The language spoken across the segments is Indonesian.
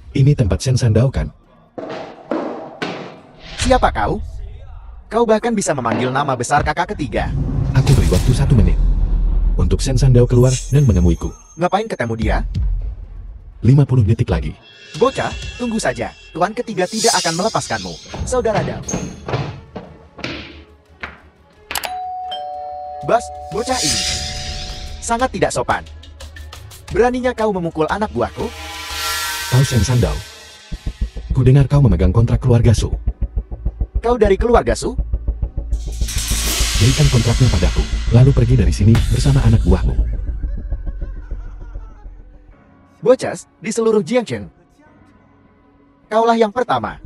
Ini tempat Shen Sandao kan? Siapa kau? Kau bahkan bisa memanggil nama besar kakak ketiga. Aku beri waktu 1 menit untuk Shen Sandao keluar dan menemuiku. Ngapain ketemu dia? 50 detik lagi. Bocah, tunggu saja. Tuan ketiga tidak akan melepaskanmu. Saudara Dao. Bas, bocah ini sangat tidak sopan. Beraninya kau memukul anak buahku? Kau Shen Sandao. Ku dengar kau memegang kontrak keluarga Su. Kau dari keluarga Su? Berikan kontraknya padaku, lalu pergi dari sini bersama anak buahmu. Bocas, di seluruh Jiangcheng, kaulah yang pertama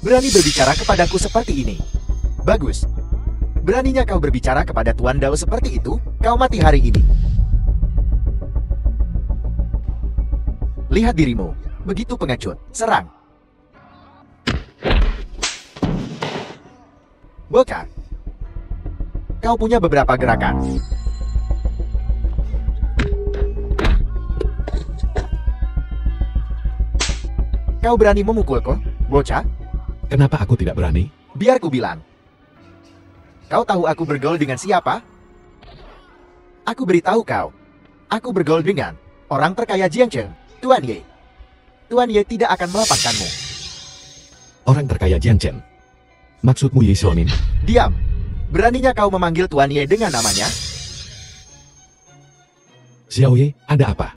berani berbicara kepadaku seperti ini. Bagus. Beraninya kau berbicara kepada Tuan Dao seperti itu, kau mati hari ini. Lihat dirimu, begitu pengecut. Serang. Bocah, kau punya beberapa gerakan. Kau berani memukulku, bocah? Kenapa aku tidak berani? Biar ku bilang. Kau tahu aku bergaul dengan siapa? Aku beritahu kau. Aku bergaul dengan orang terkaya Jiangcheng, Tuan Ye. Tuan Ye tidak akan melepaskanmu. Orang terkaya Jiangcheng. Maksudmu Ye Xiaomin? Diam. Beraninya kau memanggil Tuan Ye dengan namanya? Xiao Ye, ada apa?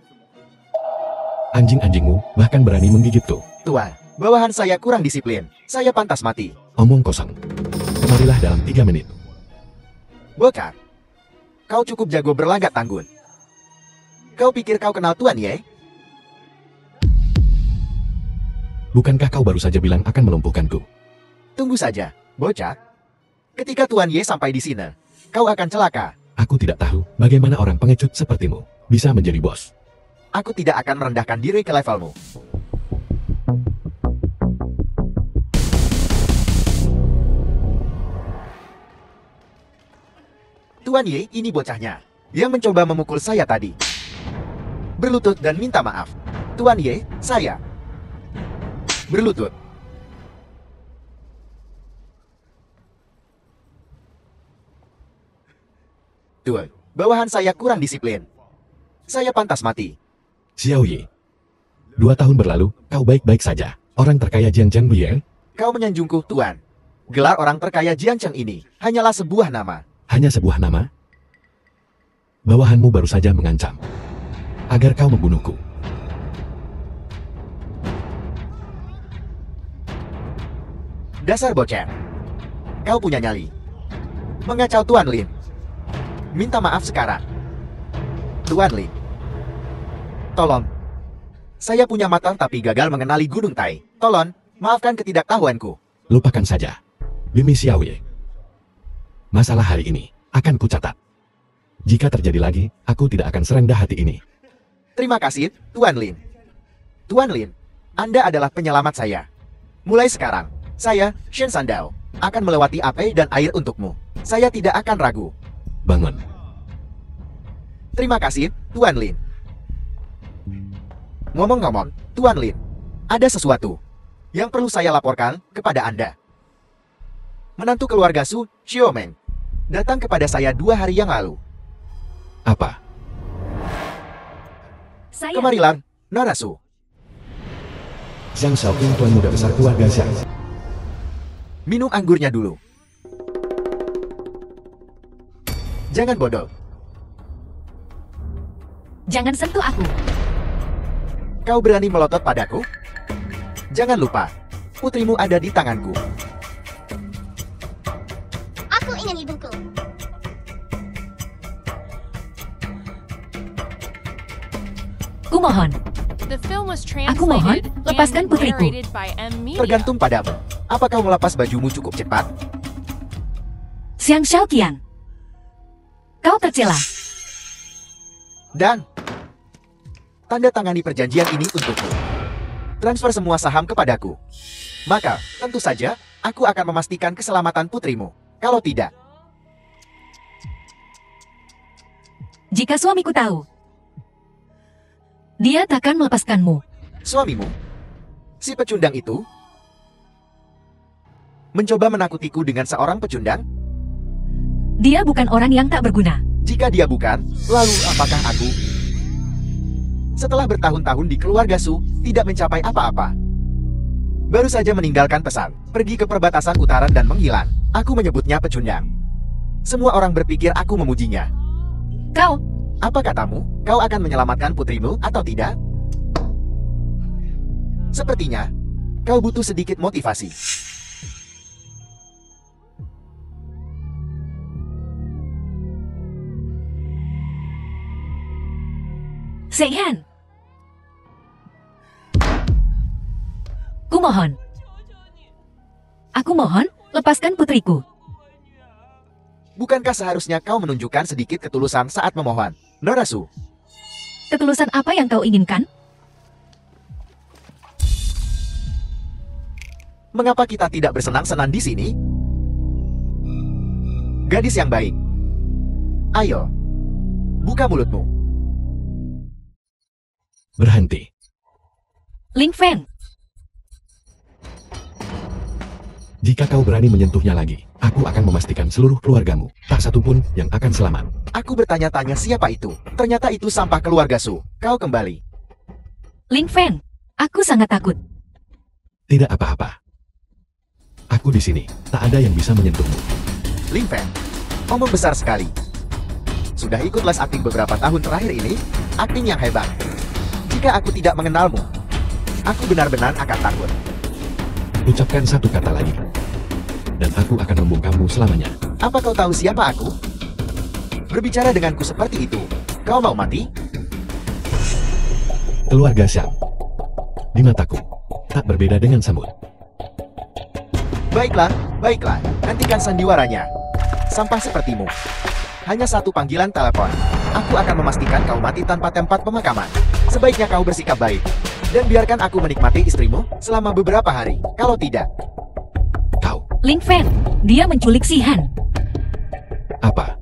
Anjing-anjingmu bahkan berani menggigitku. Tuan, bawahan saya kurang disiplin. Saya pantas mati. Omong kosong. Kemarilah dalam 3 menit. Bocah, kau cukup jago berlagak tanggun. Kau pikir kau kenal Tuan Ye? Bukankah kau baru saja bilang akan melumpuhkanku? Tunggu saja, bocah. Ketika Tuan Ye sampai di sini, kau akan celaka. Aku tidak tahu bagaimana orang pengecut sepertimu bisa menjadi bos. Aku tidak akan merendahkan diri ke levelmu. Tuan Ye, ini bocahnya yang mencoba memukul saya tadi. Berlutut dan minta maaf. Tuan Ye, saya berlutut. Tuan, bawahan saya kurang disiplin. Saya pantas mati. Xiao Ye. 2 tahun berlalu, kau baik-baik saja. Orang terkaya Jiangcheng Buyeng? Kau menyanjungku, Tuan. Gelar orang terkaya Jiangcheng ini hanyalah sebuah nama. Hanya sebuah nama? Bawahanmu baru saja mengancam agar kau membunuhku. Dasar bocah. Kau punya nyali. Mengacau Tuan Lin. Minta maaf sekarang. Tuan Lin. Tolong. Saya punya mata tapi gagal mengenali Gunung Tai. Tolong, maafkan ketidaktahuanku. Lupakan saja. Bimi Xiao Ye. Masalah hari ini akan kucatat. Jika terjadi lagi, aku tidak akan serendah hati ini. Terima kasih, Tuan Lin. Tuan Lin, Anda adalah penyelamat saya. Mulai sekarang, saya, Shen Sandao, akan melewati api dan air untukmu. Saya tidak akan ragu. Bangun. Terima kasih, Tuan Lin. Ngomong-ngomong, Tuan Lin, ada sesuatu yang perlu saya laporkan kepada Anda. Menantu keluarga Su, Xiaomeng, datang kepada saya 2 hari yang lalu. Apa? Kemarilah, Nona Su. Zhang Xiaoping, tuan muda besar keluarga Zhang. Minum anggurnya dulu. Jangan bodoh. Jangan sentuh aku. Kau berani melotot padaku? Jangan lupa, putrimu ada di tanganku. Aku ingin ibuku. Kumohon. Aku mohon, lepaskan putriku. Tergantung padamu. Apa kau melepas bajumu cukup cepat? Xiang Xiaoqian. Kau tercela. Dan tanda tangani perjanjian ini untukmu. Transfer semua saham kepadaku. Maka, tentu saja, aku akan memastikan keselamatan putrimu. Kalau tidak, Jika suamiku tahu, dia takkan melepaskanmu. suamimu, Si pecundang itu mencoba menakutiku dengan seorang pecundang? Dia bukan orang yang tak berguna. Jika dia bukan, lalu apakah aku? Setelah bertahun-tahun di keluarga Su, tidak mencapai apa-apa. Baru saja meninggalkan pesan, pergi ke perbatasan utara dan menghilang. Aku menyebutnya pecundang. Semua orang berpikir aku memujinya. Kau, Apa katamu? Kau akan menyelamatkan putrimu atau tidak? Sepertinya, kau butuh sedikit motivasi. Seihan. Kumohon. Aku mohon, lepaskan putriku. Bukankah seharusnya kau menunjukkan sedikit ketulusan saat memohon, Nora Su? Ketulusan apa yang kau inginkan? Mengapa kita tidak bersenang-senang di sini? Gadis yang baik. Ayo, buka mulutmu. Berhenti. Ling Feng. Jika kau berani menyentuhnya lagi, aku akan memastikan seluruh keluargamu, tak satu pun yang akan selamat. Aku bertanya-tanya siapa itu. Ternyata itu sampah keluarga Su. Kau kembali. Ling Feng. Aku sangat takut. Tidak apa-apa. Aku di sini, tak ada yang bisa menyentuhmu. Ling Feng, omong besar sekali. Sudah ikut les akting beberapa tahun terakhir ini, akting yang hebat. Jika aku tidak mengenalmu, aku benar-benar akan takut. Ucapkan satu kata lagi, dan aku akan membungkammu selamanya. Apa kau tahu siapa aku? Berbicara denganku seperti itu, kau mau mati? Keluarga Xiang. Di mataku, tak berbeda dengan semut. Baiklah, baiklah, hentikan sandiwaranya. Sampah sepertimu. Hanya satu panggilan telepon. Aku akan memastikan kau mati tanpa tempat pemakaman. Sebaiknya kau bersikap baik. Dan biarkan aku menikmati istrimu selama beberapa hari. Kalau tidak, Kau, Ling Feng. Dia menculik Si Han. apa?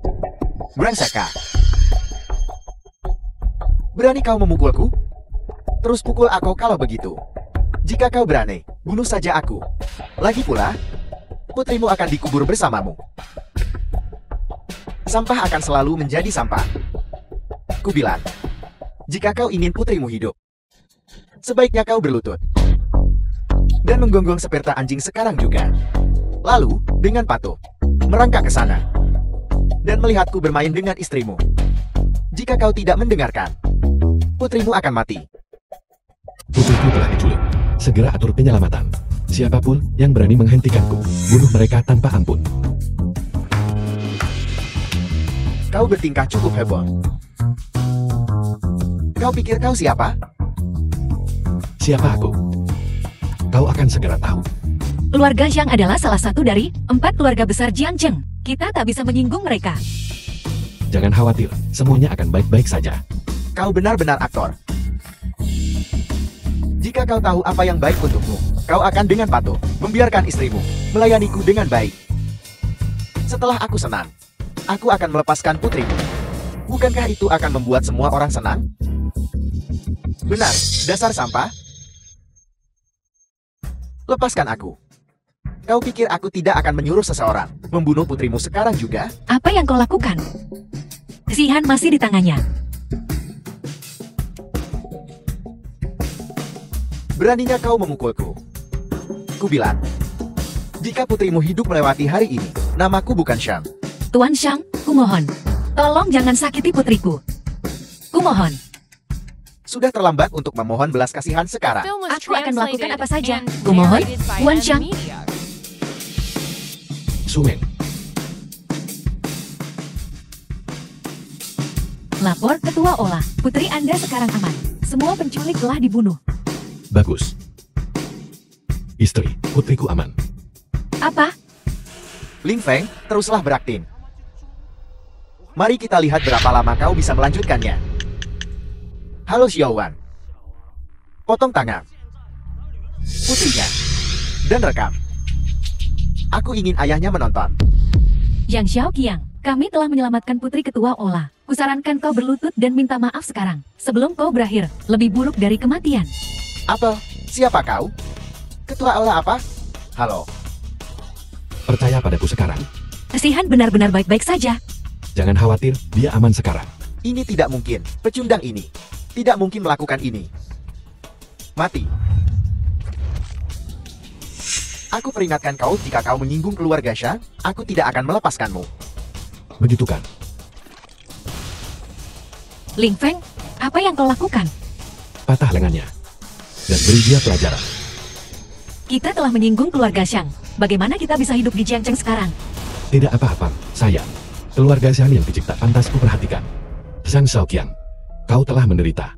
brengseka. Berani kau memukulku? Terus pukul aku kalau begitu. Jika kau berani, bunuh saja aku. Lagi pula, putrimu akan dikubur bersamamu. Sampah akan selalu menjadi sampah. Kubilang, jika kau ingin putrimu hidup, sebaiknya kau berlutut. Dan menggonggong seperti anjing sekarang juga. Lalu, dengan patuh, merangkak ke sana. Dan melihatku bermain dengan istrimu. Jika kau tidak mendengarkan, putrimu akan mati. Putriku telah diculik. Segera atur penyelamatan. Siapapun yang berani menghentikanku, bunuh mereka tanpa ampun. Kau bertingkah cukup heboh. Kau pikir kau siapa? Siapa aku? Kau akan segera tahu. Keluarga Xiang adalah salah satu dari 4 keluarga besar Jiangzheng. Kita tak bisa menyinggung mereka. Jangan khawatir, semuanya akan baik-baik saja. Kau benar-benar aktor. Jika kau tahu apa yang baik untukmu, kau akan dengan patuh membiarkan istrimu melayaniku dengan baik. Setelah aku senang, aku akan melepaskan putrimu. Bukankah itu akan membuat semua orang senang? Benar, dasar sampah. Lepaskan aku. Kau pikir aku tidak akan menyuruh seseorang membunuh putrimu sekarang juga? Apa yang kau lakukan? Si Han masih di tangannya. Beraninya kau memukulku. Kubilang, jika putrimu hidup melewati hari ini, namaku bukan Xiang. Tuan Xiang, kumohon. Tolong jangan sakiti putriku. Kumohon. Sudah terlambat untuk memohon belas kasihan sekarang. Film was Aku akan melakukan translated apa saja. and Kumohon, narrated by Tuan Ed Xiang. Media. Sumen, Lapor Ketua Ola. Putri Anda sekarang aman. Semua penculik telah dibunuh. bagus. Istri, putriku aman. Apa? Ling Feng, teruslah berakting. Mari kita lihat berapa lama kau bisa melanjutkannya. Halo Xiaowan. Potong tangan. Putrinya. Dan rekam. Aku ingin ayahnya menonton. Yang Xiaoqiang, kami telah menyelamatkan Putri Ketua Ola. Kusarankan kau berlutut dan minta maaf sekarang, sebelum kau berakhir lebih buruk dari kematian. Apa? Siapa kau? Ketua Ola apa? Halo. Percaya padaku sekarang. Kasihan benar-benar baik-baik saja. Jangan khawatir, dia aman sekarang. Ini tidak mungkin. Pecundang ini tidak mungkin melakukan ini. Mati. Aku peringatkan kau, jika kau menyinggung keluarga Shang, aku tidak akan melepaskanmu. Begitu kan? Ling Feng, apa yang kau lakukan? Patah lengannya. Dan beri dia pelajaran. Kita telah menyinggung keluarga Shang. Bagaimana kita bisa hidup di Jiangcheng sekarang? Tidak apa-apa, sayang. Keluarga Shang yang dicipta pantas kuperhatikan. Shang Xiaoqiang, kau telah menderita.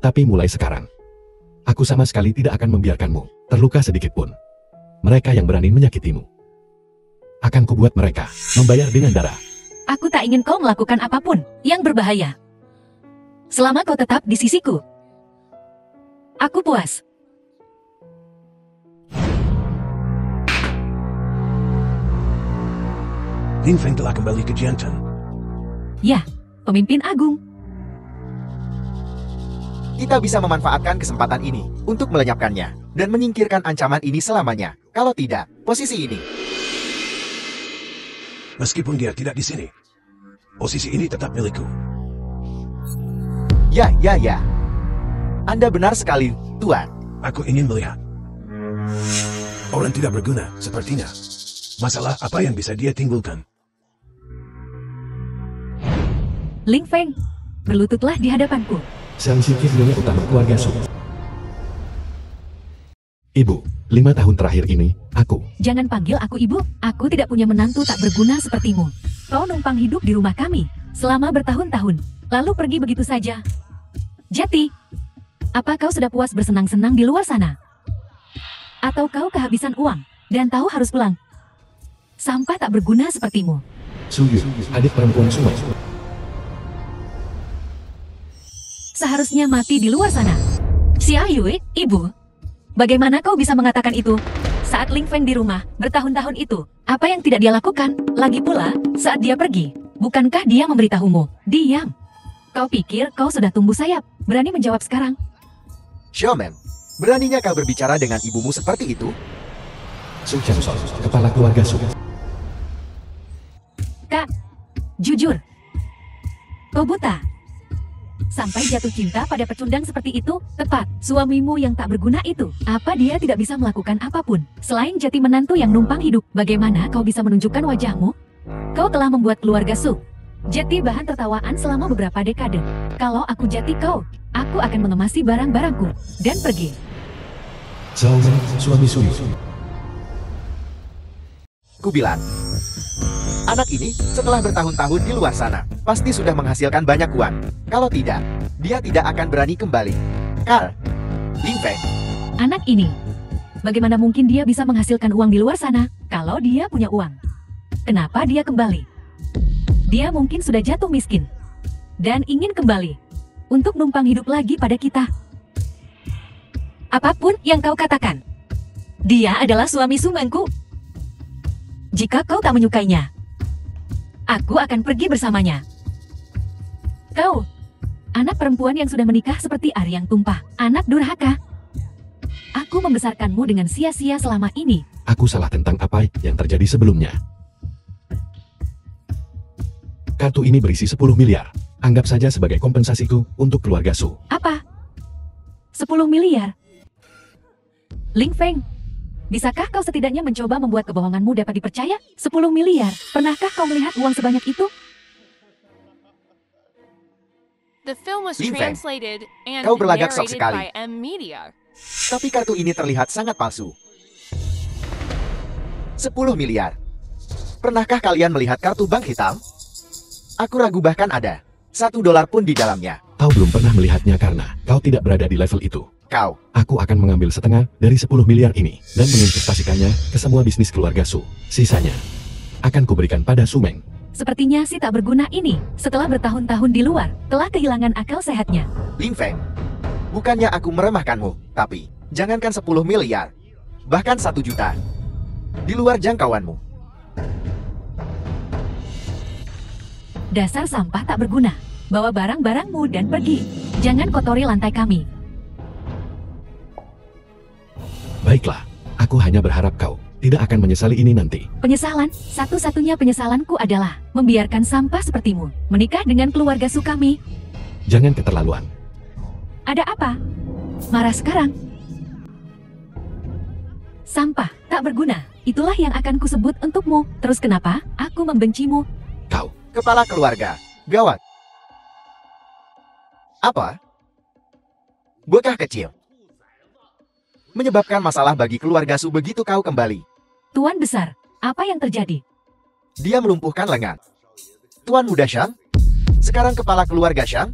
Tapi mulai sekarang, aku sama sekali tidak akan membiarkanmu terluka sedikit pun. Mereka yang berani menyakitimu, akan kubuat mereka membayar dengan darah. Aku tak ingin kau melakukan apapun yang berbahaya. Selama kau tetap di sisiku, aku puas. Ling Feng telah kembali ke Jiangcheng. Ya, pemimpin agung. Kita bisa memanfaatkan kesempatan ini untuk melenyapkannya dan menyingkirkan ancaman ini selamanya. Kalau tidak, posisi ini. Meskipun dia tidak di sini, posisi ini tetap milikku. Ya. Anda benar sekali, Tuan. Aku ingin melihat. Orang tidak berguna, sepertinya. Masalah apa yang bisa dia timbulkan? Ling Feng, berlututlah di hadapanku. Shang Xiqi nyonya utama keluarga Su. Ibu, 5 tahun terakhir ini, aku. Jangan panggil aku ibu, aku tidak punya menantu tak berguna sepertimu. Kau numpang hidup di rumah kami selama bertahun-tahun, lalu pergi begitu saja. Jati, apa kau sudah puas bersenang-senang di luar sana? Atau kau kehabisan uang dan tahu harus pulang? Sampah tak berguna sepertimu. Su Yu, adik perempuan Sumai. Seharusnya mati di luar sana. Xia Yue, ibu. Bagaimana kau bisa mengatakan itu? Saat Ling Feng di rumah, bertahun-tahun itu, apa yang tidak dia lakukan? Lagi pula, saat dia pergi, bukankah dia memberitahumu? Diam. Kau pikir kau sudah tumbuh sayap, berani menjawab sekarang? Xiaomen, beraninya kau berbicara dengan ibumu seperti itu? Su Changson, kepala keluarga Su. Kak, jujur. Kau buta. Sampai jatuh cinta pada pecundang seperti itu, tepat, suamimu yang tak berguna itu. Apa dia tidak bisa melakukan apapun, selain Jati menantu yang numpang hidup? Bagaimana kau bisa menunjukkan wajahmu? Kau telah membuat keluarga Su Jati bahan tertawaan selama beberapa dekade. Kalau aku Jati kau, aku akan mengemasi barang-barangku dan pergi. Zhao Meng, suami Su Yu. Kubilang, anak ini setelah bertahun-tahun di luar sana, pasti sudah menghasilkan banyak uang. Kalau tidak, dia tidak akan berani kembali. Carl, Ling Feng, Anak ini, bagaimana mungkin dia bisa menghasilkan uang di luar sana kalau dia punya uang? Kenapa dia kembali? Dia mungkin sudah jatuh miskin dan ingin kembali untuk numpang hidup lagi pada kita. Apapun yang kau katakan, dia adalah suami sumengku. Jika kau tak menyukainya, aku akan pergi bersamanya. Kau, anak perempuan yang sudah menikah seperti air yang tumpah, anak durhaka. Aku membesarkanmu dengan sia-sia selama ini. Aku salah tentang apa yang terjadi sebelumnya. Kartu ini berisi 10 miliar. Anggap saja sebagai kompensasiku untuk keluarga Su. Apa? 10 miliar? Ling Feng, bisakah kau setidaknya mencoba membuat kebohonganmu dapat dipercaya? 10 miliar, pernahkah kau melihat uang sebanyak itu? The film was Ling Feng, translated and kau berlagak sok narrated sekali. by M Media. Tapi kartu ini terlihat sangat palsu. 10 miliar. Pernahkah kalian melihat kartu bank hitam? Aku ragu bahkan ada $1 pun di dalamnya. Kau belum pernah melihatnya karena kau tidak berada di level itu. Kau, Aku akan mengambil setengah dari 10 miliar ini dan menginvestasikannya ke semua bisnis keluarga Su. Sisanya akan kuberikan pada Su Meng. Sepertinya si tak berguna ini, setelah bertahun-tahun di luar, telah kehilangan akal sehatnya. Ling Feng, bukannya aku meremehkanmu, tapi jangankan 10 miliar, bahkan 1 juta. Di luar jangkauanmu. Dasar sampah tak berguna. Bawa barang-barangmu dan pergi. Jangan kotori lantai kami. Baiklah, aku hanya berharap kau tidak akan menyesali ini nanti. Penyesalan, satu-satunya penyesalanku adalah membiarkan sampah sepertimu menikah dengan keluarga Sukami. Jangan keterlaluan. Ada apa? Marah sekarang? Sampah, tak berguna. Itulah yang akan kusebut untukmu. Terus kenapa aku membencimu? Kau, Kepala keluarga. Gawat. Apa? Bocah kecil. Menyebabkan masalah bagi keluarga Su begitu kau kembali. Tuan Besar, apa yang terjadi? Dia melumpuhkan lengan. Tuan Muda Shang, sekarang kepala keluarga Shang,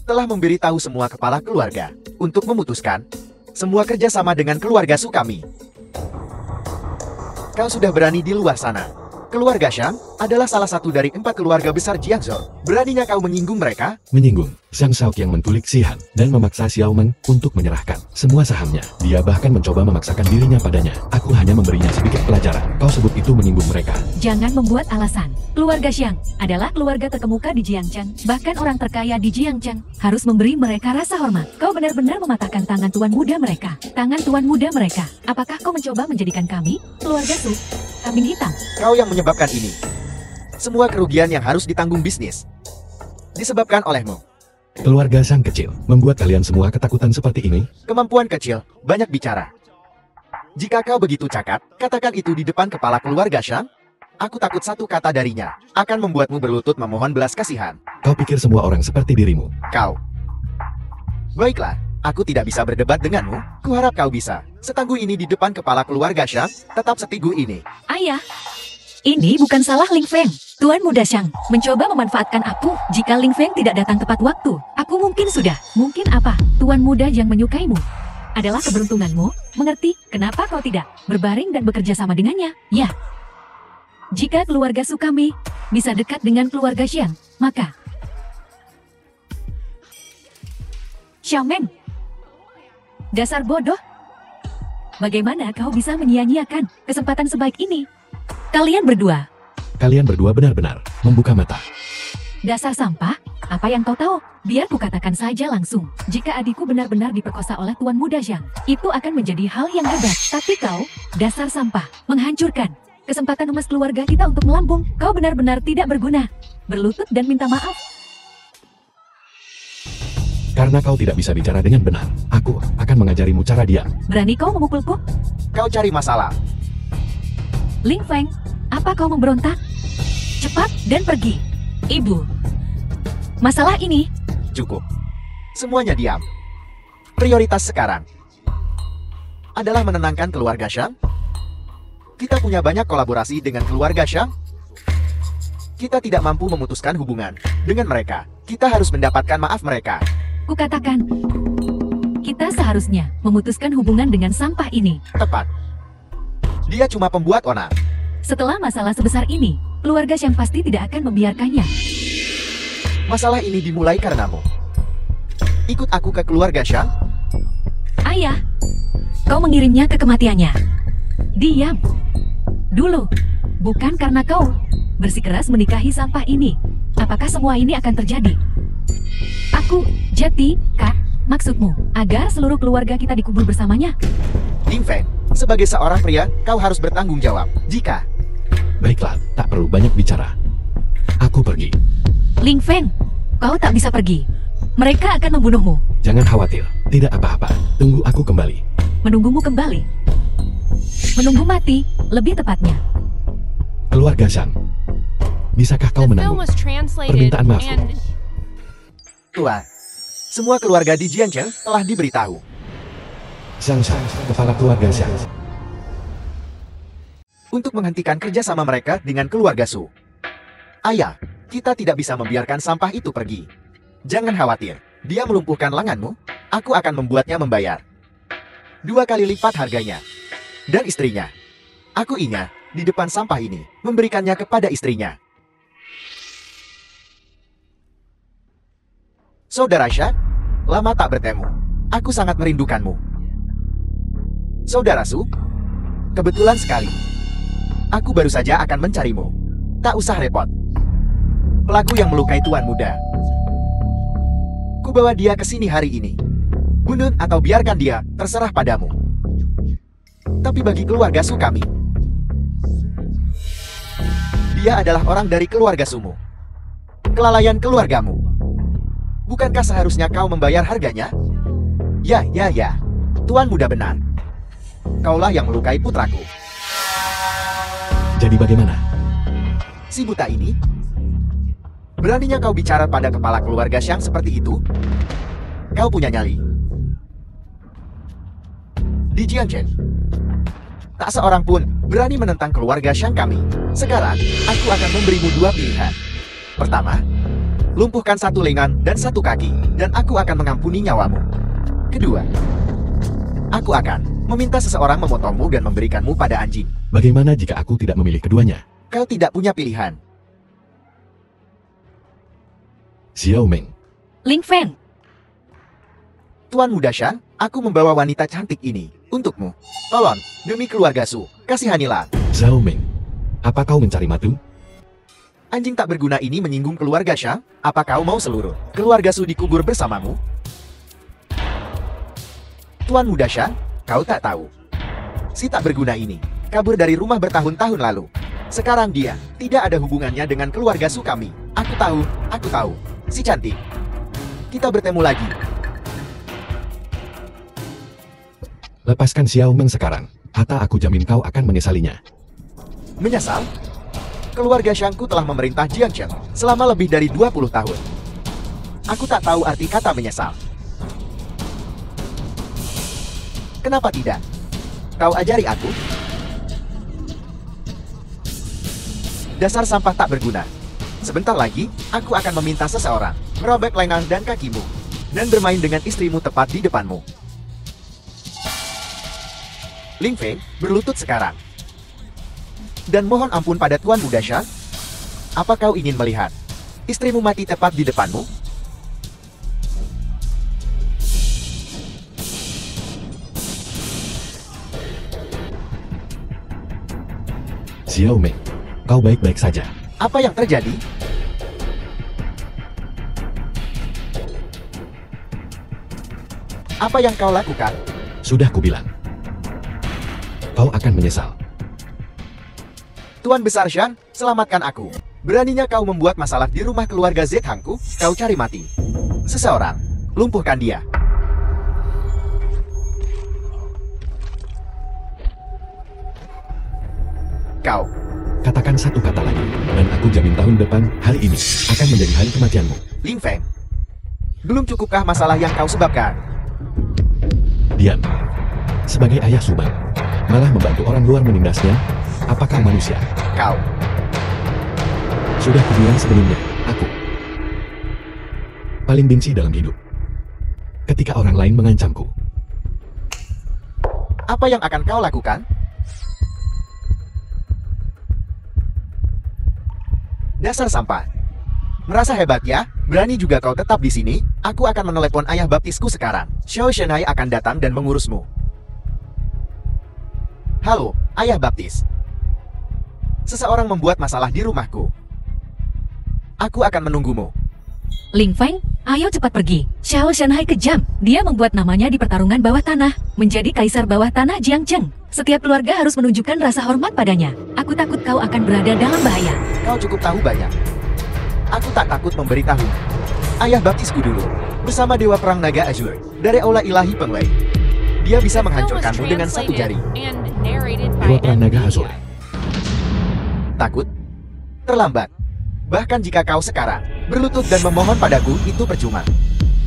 telah memberitahu semua kepala keluarga untuk memutuskan semua kerjasama dengan keluarga Su kami. Kau sudah berani di luar sana. Keluarga Shang adalah salah satu dari 4 keluarga besar Jiangzhou. Beraninya kau menyinggung mereka? menyinggung. Zhang Shaoqiang menculik Si Han dan memaksa Xiao Meng untuk menyerahkan semua sahamnya. Dia bahkan mencoba memaksakan dirinya padanya. Aku hanya memberinya sedikit pelajaran. Kau sebut itu menyinggung mereka. Jangan membuat alasan. Keluarga Xiang adalah keluarga terkemuka di Jiangcheng. Bahkan orang terkaya di Jiangcheng harus memberi mereka rasa hormat. Kau benar-benar mematahkan tangan tuan muda mereka. Tangan tuan muda mereka. Apakah kau mencoba menjadikan kami, keluarga Su, kambing hitam? Kau yang menyebabkan ini. Semua kerugian yang harus ditanggung bisnis disebabkan olehmu. Keluarga sang kecil membuat kalian semua ketakutan seperti ini. Kemampuan kecil, banyak bicara. Jika kau begitu cakap, katakan itu di depan kepala keluarga Shang. Aku takut satu kata darinya akan membuatmu berlutut memohon belas kasihan. Kau pikir semua orang seperti dirimu. Kau. Baiklah, aku tidak bisa berdebat denganmu. Kuharap kau bisa. Setangguh ini di depan kepala keluarga Shang, tetap setangguh ini. Ayah, ini bukan salah Ling Feng. Tuan Muda Shang mencoba memanfaatkan aku. Jika Ling Feng tidak datang tepat waktu, aku mungkin sudah. Mungkin apa? Tuan Muda yang menyukaimu adalah keberuntunganmu. Mengerti? Kenapa kau tidak berbaring dan bekerja sama dengannya? Ya. Jika keluarga Sukami bisa dekat dengan keluarga Xiang, maka Xiao Meng, dasar bodoh. Bagaimana kau bisa menyia-nyiakan kesempatan sebaik ini? Kalian berdua benar-benar membuka mata. dasar sampah, apa yang kau tahu? Biar kukatakan saja langsung. Jika adikku benar-benar diperkosa oleh Tuan Muda Xiang, itu akan menjadi hal yang hebat. Tapi kau, dasar sampah, menghancurkan kesempatan emas keluarga kita untuk melambung. Kau benar-benar tidak berguna. Berlutut dan minta maaf. Karena kau tidak bisa bicara dengan benar, aku akan mengajarimu cara diam. Berani kau memukulku? Kau cari masalah. Ling Feng, apa kau memberontak? Cepat dan pergi. Ibu, masalah ini Cukup. Semuanya diam. Prioritas sekarang adalah menenangkan keluarga Shang. Kita punya banyak kolaborasi dengan keluarga Shang. Kita tidak mampu memutuskan hubungan dengan mereka. Kita harus mendapatkan maaf mereka. kukatakan. Kita seharusnya memutuskan hubungan dengan sampah ini. Tepat. Dia cuma pembuat onar. Setelah masalah sebesar ini, keluarga Xiang pasti tidak akan membiarkannya. Masalah ini dimulai karenamu. Ikut aku ke keluarga Shang. Ayah, kau mengirimnya ke kematiannya. Diam. Dulu, bukan karena kau bersikeras menikahi sampah ini. Apakah semua ini akan terjadi? Aku, Jati, Kak, maksudmu, agar seluruh keluarga kita dikubur bersamanya? Ling Feng, sebagai seorang pria, kau harus bertanggung jawab. Jika Baiklah, tak perlu banyak bicara. Aku pergi. Ling Feng, kau tak bisa pergi. Mereka akan membunuhmu. Jangan khawatir, tidak apa-apa. Tunggu aku kembali. Menunggumu kembali. Menunggu mati, lebih tepatnya. Keluarga Shang, bisakah kau The film menanggung was translated permintaan maafku? and Tuan, semua keluarga di Jiangcheng telah diberitahu. Zhang Shang, kepala keluarga Shang. Untuk menghentikan kerjasama mereka dengan keluarga Su. Ayah, kita tidak bisa membiarkan sampah itu pergi. Jangan khawatir, dia melumpuhkan lenganmu, aku akan membuatnya membayar 2 kali lipat harganya. Dan istrinya, aku ingat, di depan sampah ini, memberikannya kepada istrinya. Saudara Shang, lama tak bertemu. Aku sangat merindukanmu. Saudara Su, kebetulan sekali. Aku baru saja akan mencarimu. Tak usah repot. Pelaku yang melukai Tuan Muda. Ku bawa dia ke sini hari ini. Bunuh atau biarkan dia, terserah padamu. tapi bagi keluarga Su kami. Dia adalah orang dari keluarga Sumu. Kelalaian keluargamu. Bukankah seharusnya kau membayar harganya? Ya. Tuan muda benar. Kaulah yang melukai putraku. Jadi bagaimana? Si buta ini? Beraninya kau bicara pada kepala keluarga Xiang seperti itu? Kau punya nyali. Di Jiangchen, tak seorang pun berani menentang keluarga Xiang kami. Sekarang, aku akan memberimu dua pilihan. Pertama, lumpuhkan satu lengan dan satu kaki, dan aku akan mengampuni nyawamu. Kedua, aku akan meminta seseorang memotongmu dan memberikanmu pada anjing. Bagaimana jika aku tidak memilih keduanya? Kau tidak punya pilihan. Xiao Meng. Ling Feng, Tuan muda Xiang, aku membawa wanita cantik ini untukmu. Tolong, demi keluarga Su, kasihanilah. Xiao Meng. Apa kau mencari matu? Anjing tak berguna ini menyinggung keluarga Xiang. Apa kau mau seluruh keluarga Su dikubur bersamamu? Tuan muda Xiang, kau tak tahu. Si tak berguna ini kabur dari rumah bertahun-tahun lalu. Sekarang dia tidak ada hubungannya dengan keluarga Su kami. Aku tahu. Si cantik. Kita bertemu lagi. Lepaskan Xiao Meng sekarang. Atau aku jamin kau akan menyesalinya. Menyesal? Keluarga Xiangku telah memerintah Jiangchen selama lebih dari 20 tahun. Aku tak tahu arti kata menyesal. Kenapa tidak? Kau ajari aku? Dasar sampah tak berguna. Sebentar lagi, aku akan meminta seseorang merobek lengan dan kakimu dan bermain dengan istrimu tepat di depanmu. Ling Fei, berlutut sekarang. Dan mohon ampun pada Tuan muda Xiang. Apa kau ingin melihat istrimu mati tepat di depanmu? Xiao Meng. Kau baik-baik saja. Apa yang terjadi? Apa yang kau lakukan? Sudah kubilang. Kau akan menyesal. Tuan Besar Xiang, selamatkan aku. Beraninya kau membuat masalah di rumah keluarga Zhangku, kau cari mati. Seseorang, lumpuhkan dia. Kau. Katakan satu kata lagi, dan aku jamin tahun depan, hari ini, akan menjadi hari kematianmu. Ling Feng. Belum cukupkah masalah yang kau sebabkan? Diam. Sebagai ayah Subang, malah membantu orang luar menindasnya. Apakah manusia? Kau. Sudah kubilang sebelumnya, aku paling benci dalam hidup ketika orang lain mengancamku. Apa yang akan kau lakukan? Dasar sampah. Merasa hebat ya? Berani juga kau tetap di sini? Aku akan menelepon ayah baptisku sekarang. Xiao Shenhai akan datang dan mengurusmu. Halo, ayah baptis. Seseorang membuat masalah di rumahku. Aku akan menunggumu. Ling Feng, ayo cepat pergi. Xiao Shenhai kejam. Dia membuat namanya di pertarungan bawah tanah, menjadi kaisar bawah tanah Jiangchen. Setiap keluarga harus menunjukkan rasa hormat padanya. Aku takut kau akan berada dalam bahaya. Kau cukup tahu banyak. Aku tak takut memberitahu. Ayah baptisku dulu, bersama Dewa Perang Naga Azure, dari Aula Ilahi Penglai. Dia bisa The film was menghancurkanmu dengan satu jari. translated and narrated by Dewa Perang Naga NVIDIA. Azure. Takut? Terlambat. Bahkan jika kau sekarang berlutut dan memohon padaku, itu percuma.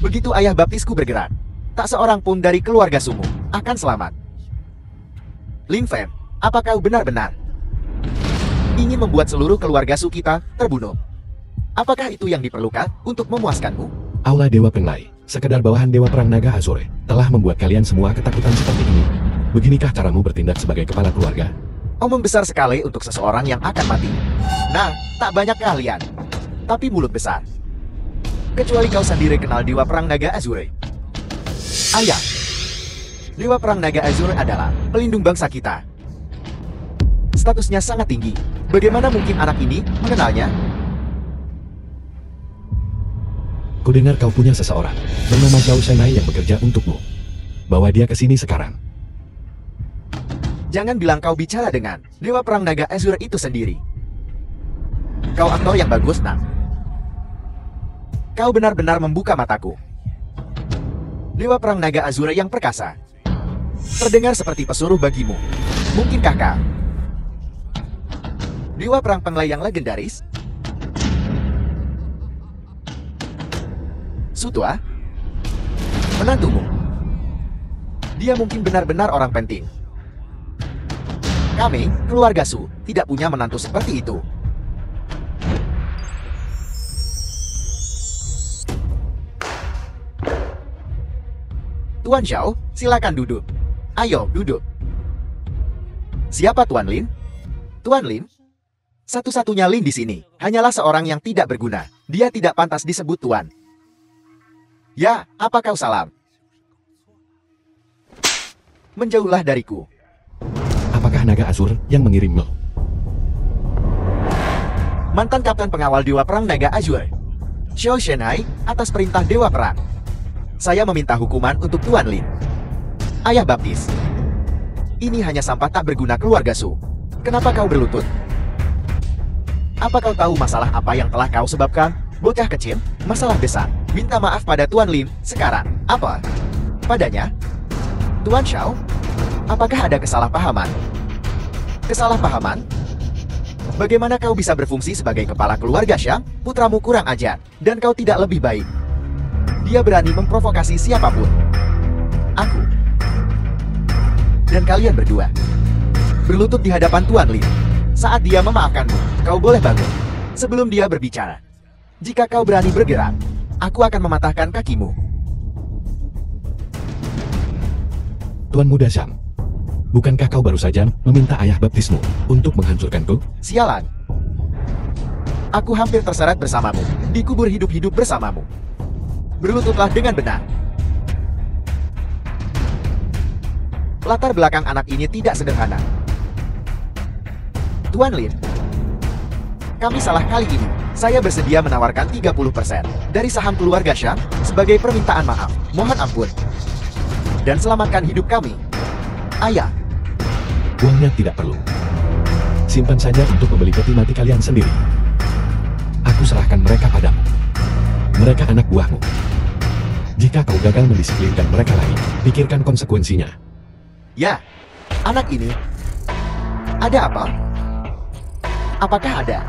Begitu ayah baptisku bergerak, tak seorang pun dari keluarga Sumu akan selamat. Ling Feng, apa kau benar-benar ingin membuat seluruh keluarga Su kita terbunuh? Apakah itu yang diperlukan untuk memuaskanmu? Aula Dewa Penglai, sekedar bawahan Dewa Perang Naga Azure, telah membuat kalian semua ketakutan seperti ini. Beginikah caramu bertindak sebagai kepala keluarga? Omong besar sekali untuk seseorang yang akan mati. Nah, tak banyak keahlian, tapi mulut besar. Kecuali kau sendiri kenal Dewa Perang Naga Azure. Ayah, Dewa Perang Naga Azure adalah pelindung bangsa kita. Statusnya sangat tinggi. Bagaimana mungkin anak ini mengenalnya? Kudengar kau punya seseorang bernama Xiao Shenhai yang bekerja untukmu. Bawa dia ke sini sekarang. Jangan bilang kau bicara dengan Dewa Perang Naga Azure itu sendiri. Kau aktor yang bagus, Nak. Kau benar-benar membuka mataku. Dewa Perang Naga Azure yang perkasa. Terdengar seperti pesuruh bagimu. Mungkinkah kau Dewa Perang Penglai yang legendaris? Sutua? Menantumu? Dia mungkin benar-benar orang penting. Kami, keluarga Su, tidak punya menantu seperti itu. Tuan Xiao, silakan duduk. Ayo, duduk. Siapa Tuan Lin? Tuan Lin? Satu-satunya Lin di sini, hanyalah seorang yang tidak berguna. Dia tidak pantas disebut Tuan. Ya, apa kau salam? Menjauhlah dariku. Apakah Naga Azur yang mengirimmu? Mantan Kapten Pengawal Dewa Perang Naga Azure, Xiao Shenhai, atas perintah Dewa Perang. Saya meminta hukuman untuk Tuan Lin. Ayah baptis. Ini hanya sampah tak berguna keluarga Su. Kenapa kau berlutut? Apa kau tahu masalah apa yang telah kau sebabkan? Bocah kecil, masalah besar. Minta maaf pada Tuan Lin sekarang. Apa? Padanya? Tuan Xiao? Apakah ada kesalahpahaman? Kesalahpahaman? Bagaimana kau bisa berfungsi sebagai kepala keluarga Xiang? Putramu kurang ajar, dan kau tidak lebih baik. Dia berani memprovokasi siapapun. Aku. Dan kalian berdua. Berlutut di hadapan Tuan Lin. Saat dia memaafkanmu, kau boleh bangun. Sebelum dia berbicara. Jika kau berani bergerak, aku akan mematahkan kakimu. Tuan Muda Shang, bukankah kau baru saja meminta ayah baptismu untuk menghancurkanku? Sialan. Aku hampir terseret bersamamu, dikubur hidup-hidup bersamamu. Berlututlah dengan benar. Latar belakang anak ini tidak sederhana. Tuan Lin, kami salah kali ini. Saya bersedia menawarkan 30% dari saham keluarga Shang sebagai permintaan maaf. Mohon ampun. Dan selamatkan hidup kami. Ayah. Uangnya tidak perlu. Simpan saja untuk membeli peti mati kalian sendiri. Aku serahkan mereka padamu. Mereka anak buahmu. Jika kau gagal mendisiplinkan mereka lagi, pikirkan konsekuensinya. Ya, anak ini. Ada apa? Apakah ada?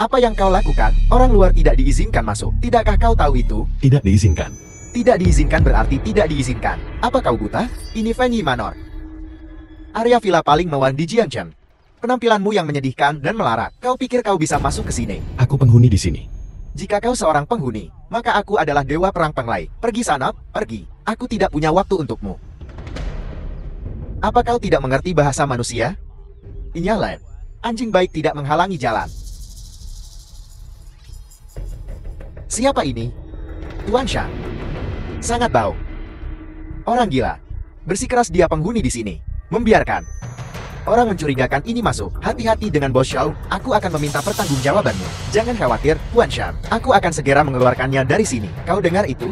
Apa yang kau lakukan? Orang luar tidak diizinkan masuk. Tidakkah kau tahu itu? Tidak diizinkan. Tidak diizinkan berarti tidak diizinkan. Apa kau buta? Ini Fanny Manor. Area villa paling mewah di Jiangchen. Penampilanmu yang menyedihkan dan melarat. Kau pikir kau bisa masuk ke sini? Aku penghuni di sini. Jika kau seorang penghuni, maka aku adalah Dewa Perang Penglai. Pergi sana, pergi. Aku tidak punya waktu untukmu. Apa kau tidak mengerti bahasa manusia? Inyalan. Anjing baik tidak menghalangi jalan. Siapa ini? Tuan Shang. Sangat bau. Orang gila. Bersikeras dia penghuni di sini. Membiarkan orang mencurigakan ini masuk. Hati-hati dengan Bos Xiao. Aku akan meminta pertanggungjawabanmu. Jangan khawatir, Tuan Shang. Aku akan segera mengeluarkannya dari sini. Kau dengar itu?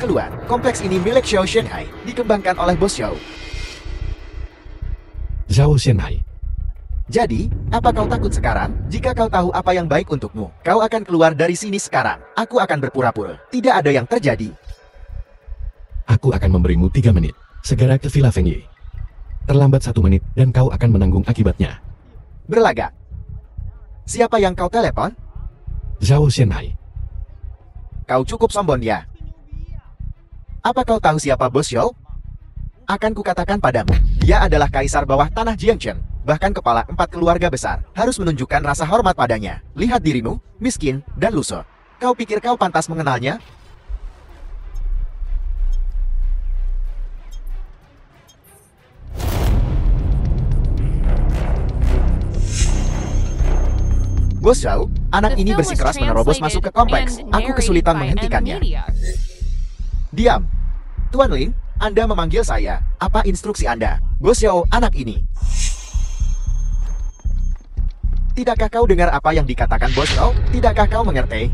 Keluar. Kompleks ini milik Xiao Shenhai. Dikembangkan oleh Bos Xiao. Xiao Shenhai. Jadi, apa kau takut sekarang? Jika kau tahu apa yang baik untukmu, kau akan keluar dari sini sekarang. Aku akan berpura-pura. Tidak ada yang terjadi. Aku akan memberimu 3 menit. Segera ke Villa Fengyi. Terlambat 1 menit dan kau akan menanggung akibatnya. Berlagak. Siapa yang kau telepon? Xiao Shenhai. Kau cukup sombong ya. Apa kau tahu siapa Bos Xiao? Akan kukatakan padamu, dia adalah kaisar bawah tanah Jiangchen. Bahkan kepala 4 keluarga besar harus menunjukkan rasa hormat padanya. Lihat dirimu, miskin dan lusuh. Kau pikir kau pantas mengenalnya? Bos Xiao, anak ini bersikeras menerobos masuk ke kompleks. Aku kesulitan menghentikannya. Diam. Tuan Lin, Anda memanggil saya. Apa instruksi Anda? Bos Xiao, anak ini. Tidakkah kau dengar apa yang dikatakan bos kau? Tidakkah kau mengerti?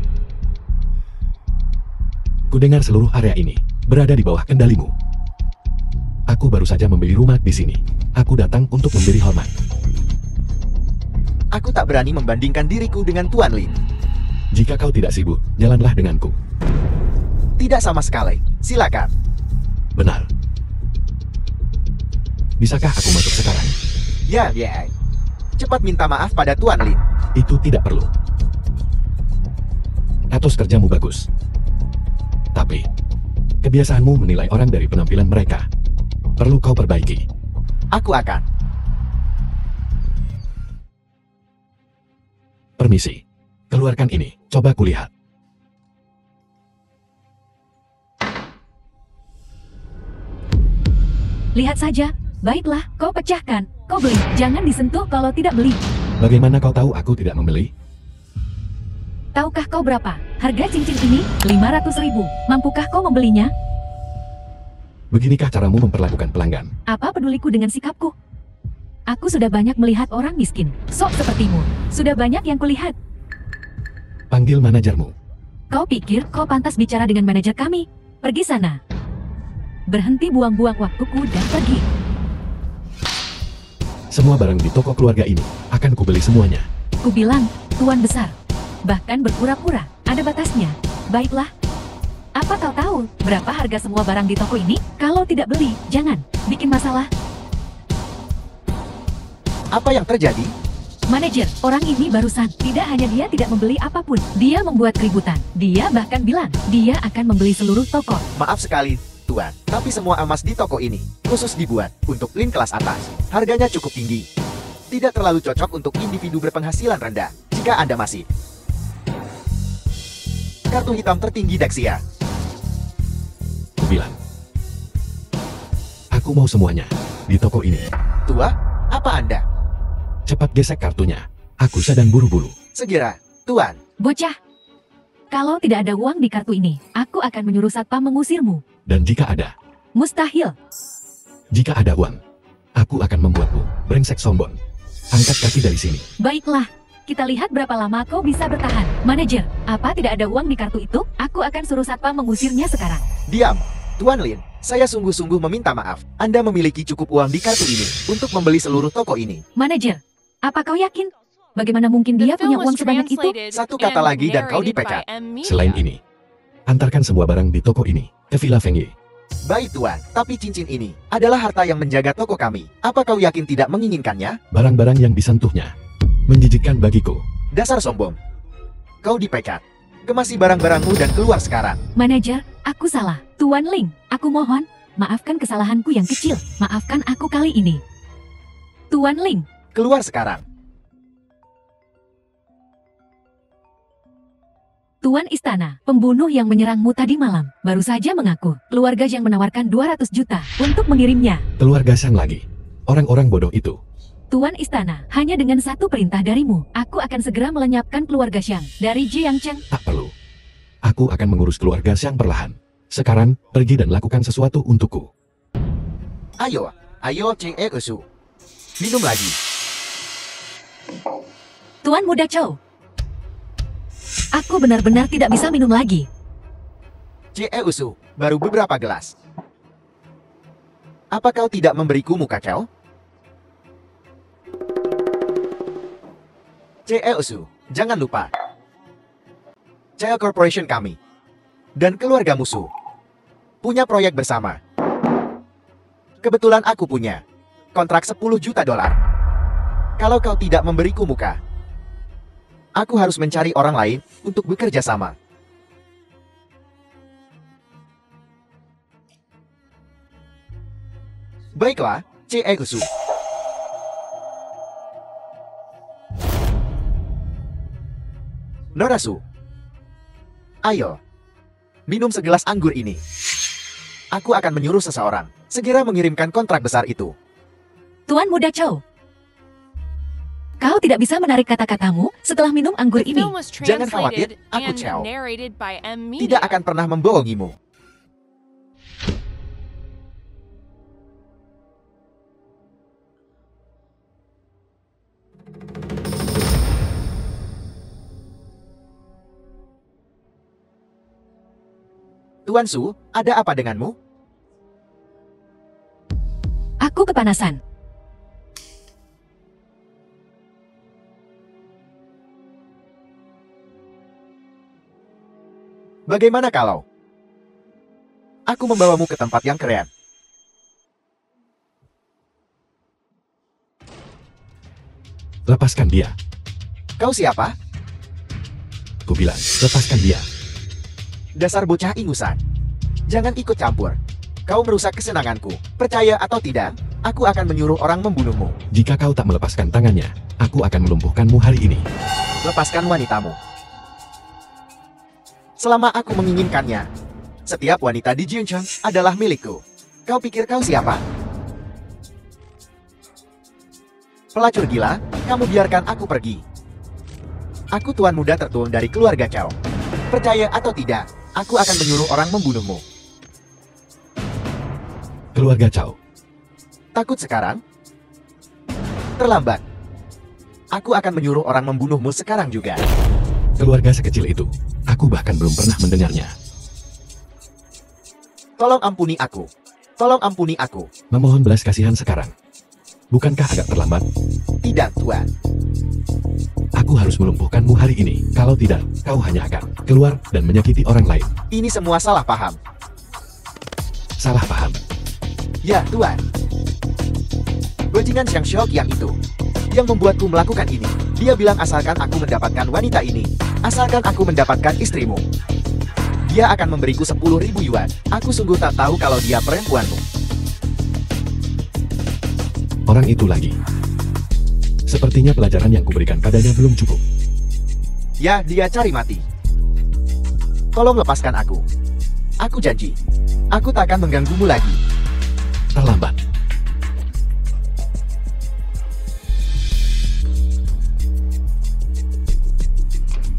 Kudengar seluruh area ini berada di bawah kendalimu. Aku baru saja membeli rumah di sini. Aku datang untuk memberi hormat. Aku tak berani membandingkan diriku dengan Tuan Lin. Jika kau tidak sibuk, jalanlah denganku. Tidak sama sekali. Silakan. Benar. Bisakah aku masuk sekarang? Ya. Cepat minta maaf pada Tuan Lin. Itu tidak perlu. Etos kerjamu bagus. Tapi, kebiasaanmu menilai orang dari penampilan mereka. Perlu kau perbaiki. Aku akan. Permisi. Keluarkan ini. Coba kulihat. Lihat saja. Baiklah, kau pecahkan. Kau beli. Jangan disentuh kalau tidak beli. Bagaimana kau tahu aku tidak membeli? Tahukah kau berapa harga cincin ini? 500.000. Mampukah kau membelinya? Beginikah caramu memperlakukan pelanggan? Apa peduliku dengan sikapku? Aku sudah banyak melihat orang miskin. Sok sepertimu. Sudah banyak yang kulihat. Panggil manajermu. Kau pikir kau pantas bicara dengan manajer kami? Pergi sana. Berhenti buang-buang waktuku dan pergi. Semua barang di toko keluarga ini akan kubeli semuanya. Kubilang, tuan besar. Bahkan berpura-pura, ada batasnya. Baiklah. Apa kau tahu berapa harga semua barang di toko ini? Kalau tidak beli, jangan bikin masalah. Apa yang terjadi? Manajer, orang ini barusan. Tidak hanya dia tidak membeli apapun, dia membuat keributan. Dia bahkan bilang, dia akan membeli seluruh toko. Maaf sekali, Tuan. Tapi semua emas di toko ini khusus dibuat untuk Lin kelas atas. Harganya cukup tinggi. Tidak terlalu cocok untuk individu berpenghasilan rendah. Jika Anda masih kartu hitam tertinggi Dexia. Kubilang. Aku mau semuanya di toko ini. Tua, apa Anda? Cepat gesek kartunya. Aku sedang buru-buru. Segera, Tuan. Bocah, kalau tidak ada uang di kartu ini, aku akan menyuruh satpam mengusirmu. Dan jika ada, Mustahil. jika ada uang, aku akan membuatmu brengsek sombong. Angkat kaki dari sini. Baiklah, kita lihat berapa lama kau bisa bertahan. Manajer, apa tidak ada uang di kartu itu? Aku akan suruh satpam mengusirnya sekarang. Diam, Tuan Lin. Saya sungguh-sungguh meminta maaf. Anda memiliki cukup uang di kartu ini untuk membeli seluruh toko ini. Manajer, apa kau yakin? Bagaimana mungkin dia punya uang sebanyak itu? Satu kata lagi dan kau dipecat. Selain ini, antarkan semua barang di toko ini ke Villa Fengyi. Baik Tuan, tapi cincin ini adalah harta yang menjaga toko kami. Apa kau yakin tidak menginginkannya? Barang-barang yang disentuhnya menjijikkan bagiku. Dasar sombong. Kau dipecat. Kemasi barang-barangmu dan keluar sekarang. Manajer, aku salah. Tuan Ling, aku mohon, maafkan kesalahanku yang kecil. Maafkan aku kali ini. Tuan Ling, Keluar sekarang. Tuan Istana, pembunuh yang menyerangmu tadi malam, baru saja mengaku keluarga yang menawarkan 200 juta untuk mengirimnya. Keluarga Sang lagi. Orang-orang bodoh itu. Tuan Istana, hanya dengan satu perintah darimu, aku akan segera melenyapkan keluarga Xiang dari Jiangcheng. Tak perlu. Aku akan mengurus keluarga Sang perlahan. Sekarang, pergi dan lakukan sesuatu untukku. Ayo Ce Usu. Minum lagi. Tuan Muda Chow, aku benar-benar tidak bisa minum lagi. Ce Usu, baru beberapa gelas. Apa kau tidak memberiku muka kau? Ce Usu, jangan lupa. CL Corporation kami dan keluarga musuh punya proyek bersama. Kebetulan aku punya kontrak 10 juta dolar. Kalau kau tidak memberiku muka, aku harus mencari orang lain untuk bekerja sama. Baiklah, Ce Usu. Norasu, ayo, minum segelas anggur ini. Aku akan menyuruh seseorang segera mengirimkan kontrak besar itu. Tuan Muda Chow, kau tidak bisa menarik kata-katamu setelah minum anggur ini. Jangan khawatir, aku Chow. Tidak akan pernah membohongimu. Tuan Su, ada apa denganmu? Aku kepanasan. Bagaimana kalau aku membawamu ke tempat yang keren? Lepaskan dia. Kau siapa? Ku bilang, lepaskan dia. Dasar bocah ingusan. Jangan ikut campur. Kau merusak kesenanganku. Percaya atau tidak, aku akan menyuruh orang membunuhmu. Jika kau tak melepaskan tangannya, aku akan melumpuhkanmu hari ini. Lepaskan wanitamu. Selama aku menginginkannya, setiap wanita di Jiancheng adalah milikku. Kau pikir kau siapa? Pelacur gila, kamu biarkan aku pergi. Aku tuan muda tertuang dari keluarga Cao. Percaya atau tidak, aku akan menyuruh orang membunuhmu. Keluarga Cao. Takut sekarang? Terlambat. Aku akan menyuruh orang membunuhmu sekarang juga. Keluarga sekecil itu, aku bahkan belum pernah mendengarnya. Tolong ampuni aku. Tolong ampuni aku. Memohon belas kasihan sekarang. Bukankah agak terlambat? Tidak, Tuan. Aku harus melumpuhkanmu hari ini. Kalau tidak, kau hanya akan keluar dan menyakiti orang lain. Ini semua salah paham. Salah paham. Ya, Tuan. Bajingan Xiang Xiaoqiang itu yang membuatku melakukan ini. Dia bilang asalkan aku mendapatkan wanita ini, asalkan aku mendapatkan istrimu, dia akan memberiku 10.000 yuan. Aku sungguh tak tahu kalau dia perempuanmu. Orang itu lagi. Sepertinya pelajaran yang kuberikan padanya belum cukup. Ya, dia cari mati. Tolong lepaskan aku. Aku janji, aku tak akan mengganggumu lagi. Terlambat.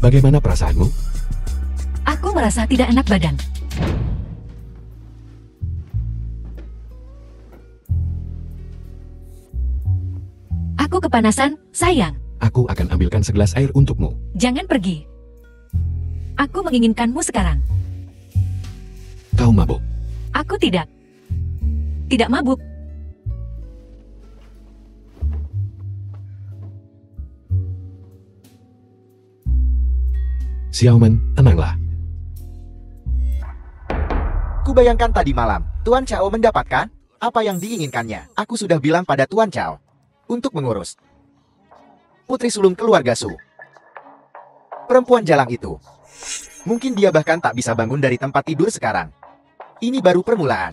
Bagaimana perasaanmu? Aku merasa tidak enak badan. Aku kepanasan, sayang. Aku akan ambilkan segelas air untukmu. Jangan pergi. Aku menginginkanmu sekarang. Kau mabuk. Aku tidak. Tidak mabuk. Xiaomen, tenanglah. Kubayangkan tadi malam, Tuan Chao mendapatkan apa yang diinginkannya. Aku sudah bilang pada Tuan Chao untuk mengurus putri sulung keluarga Su. Perempuan jalang itu. Mungkin dia bahkan tak bisa bangun dari tempat tidur sekarang. Ini baru permulaan.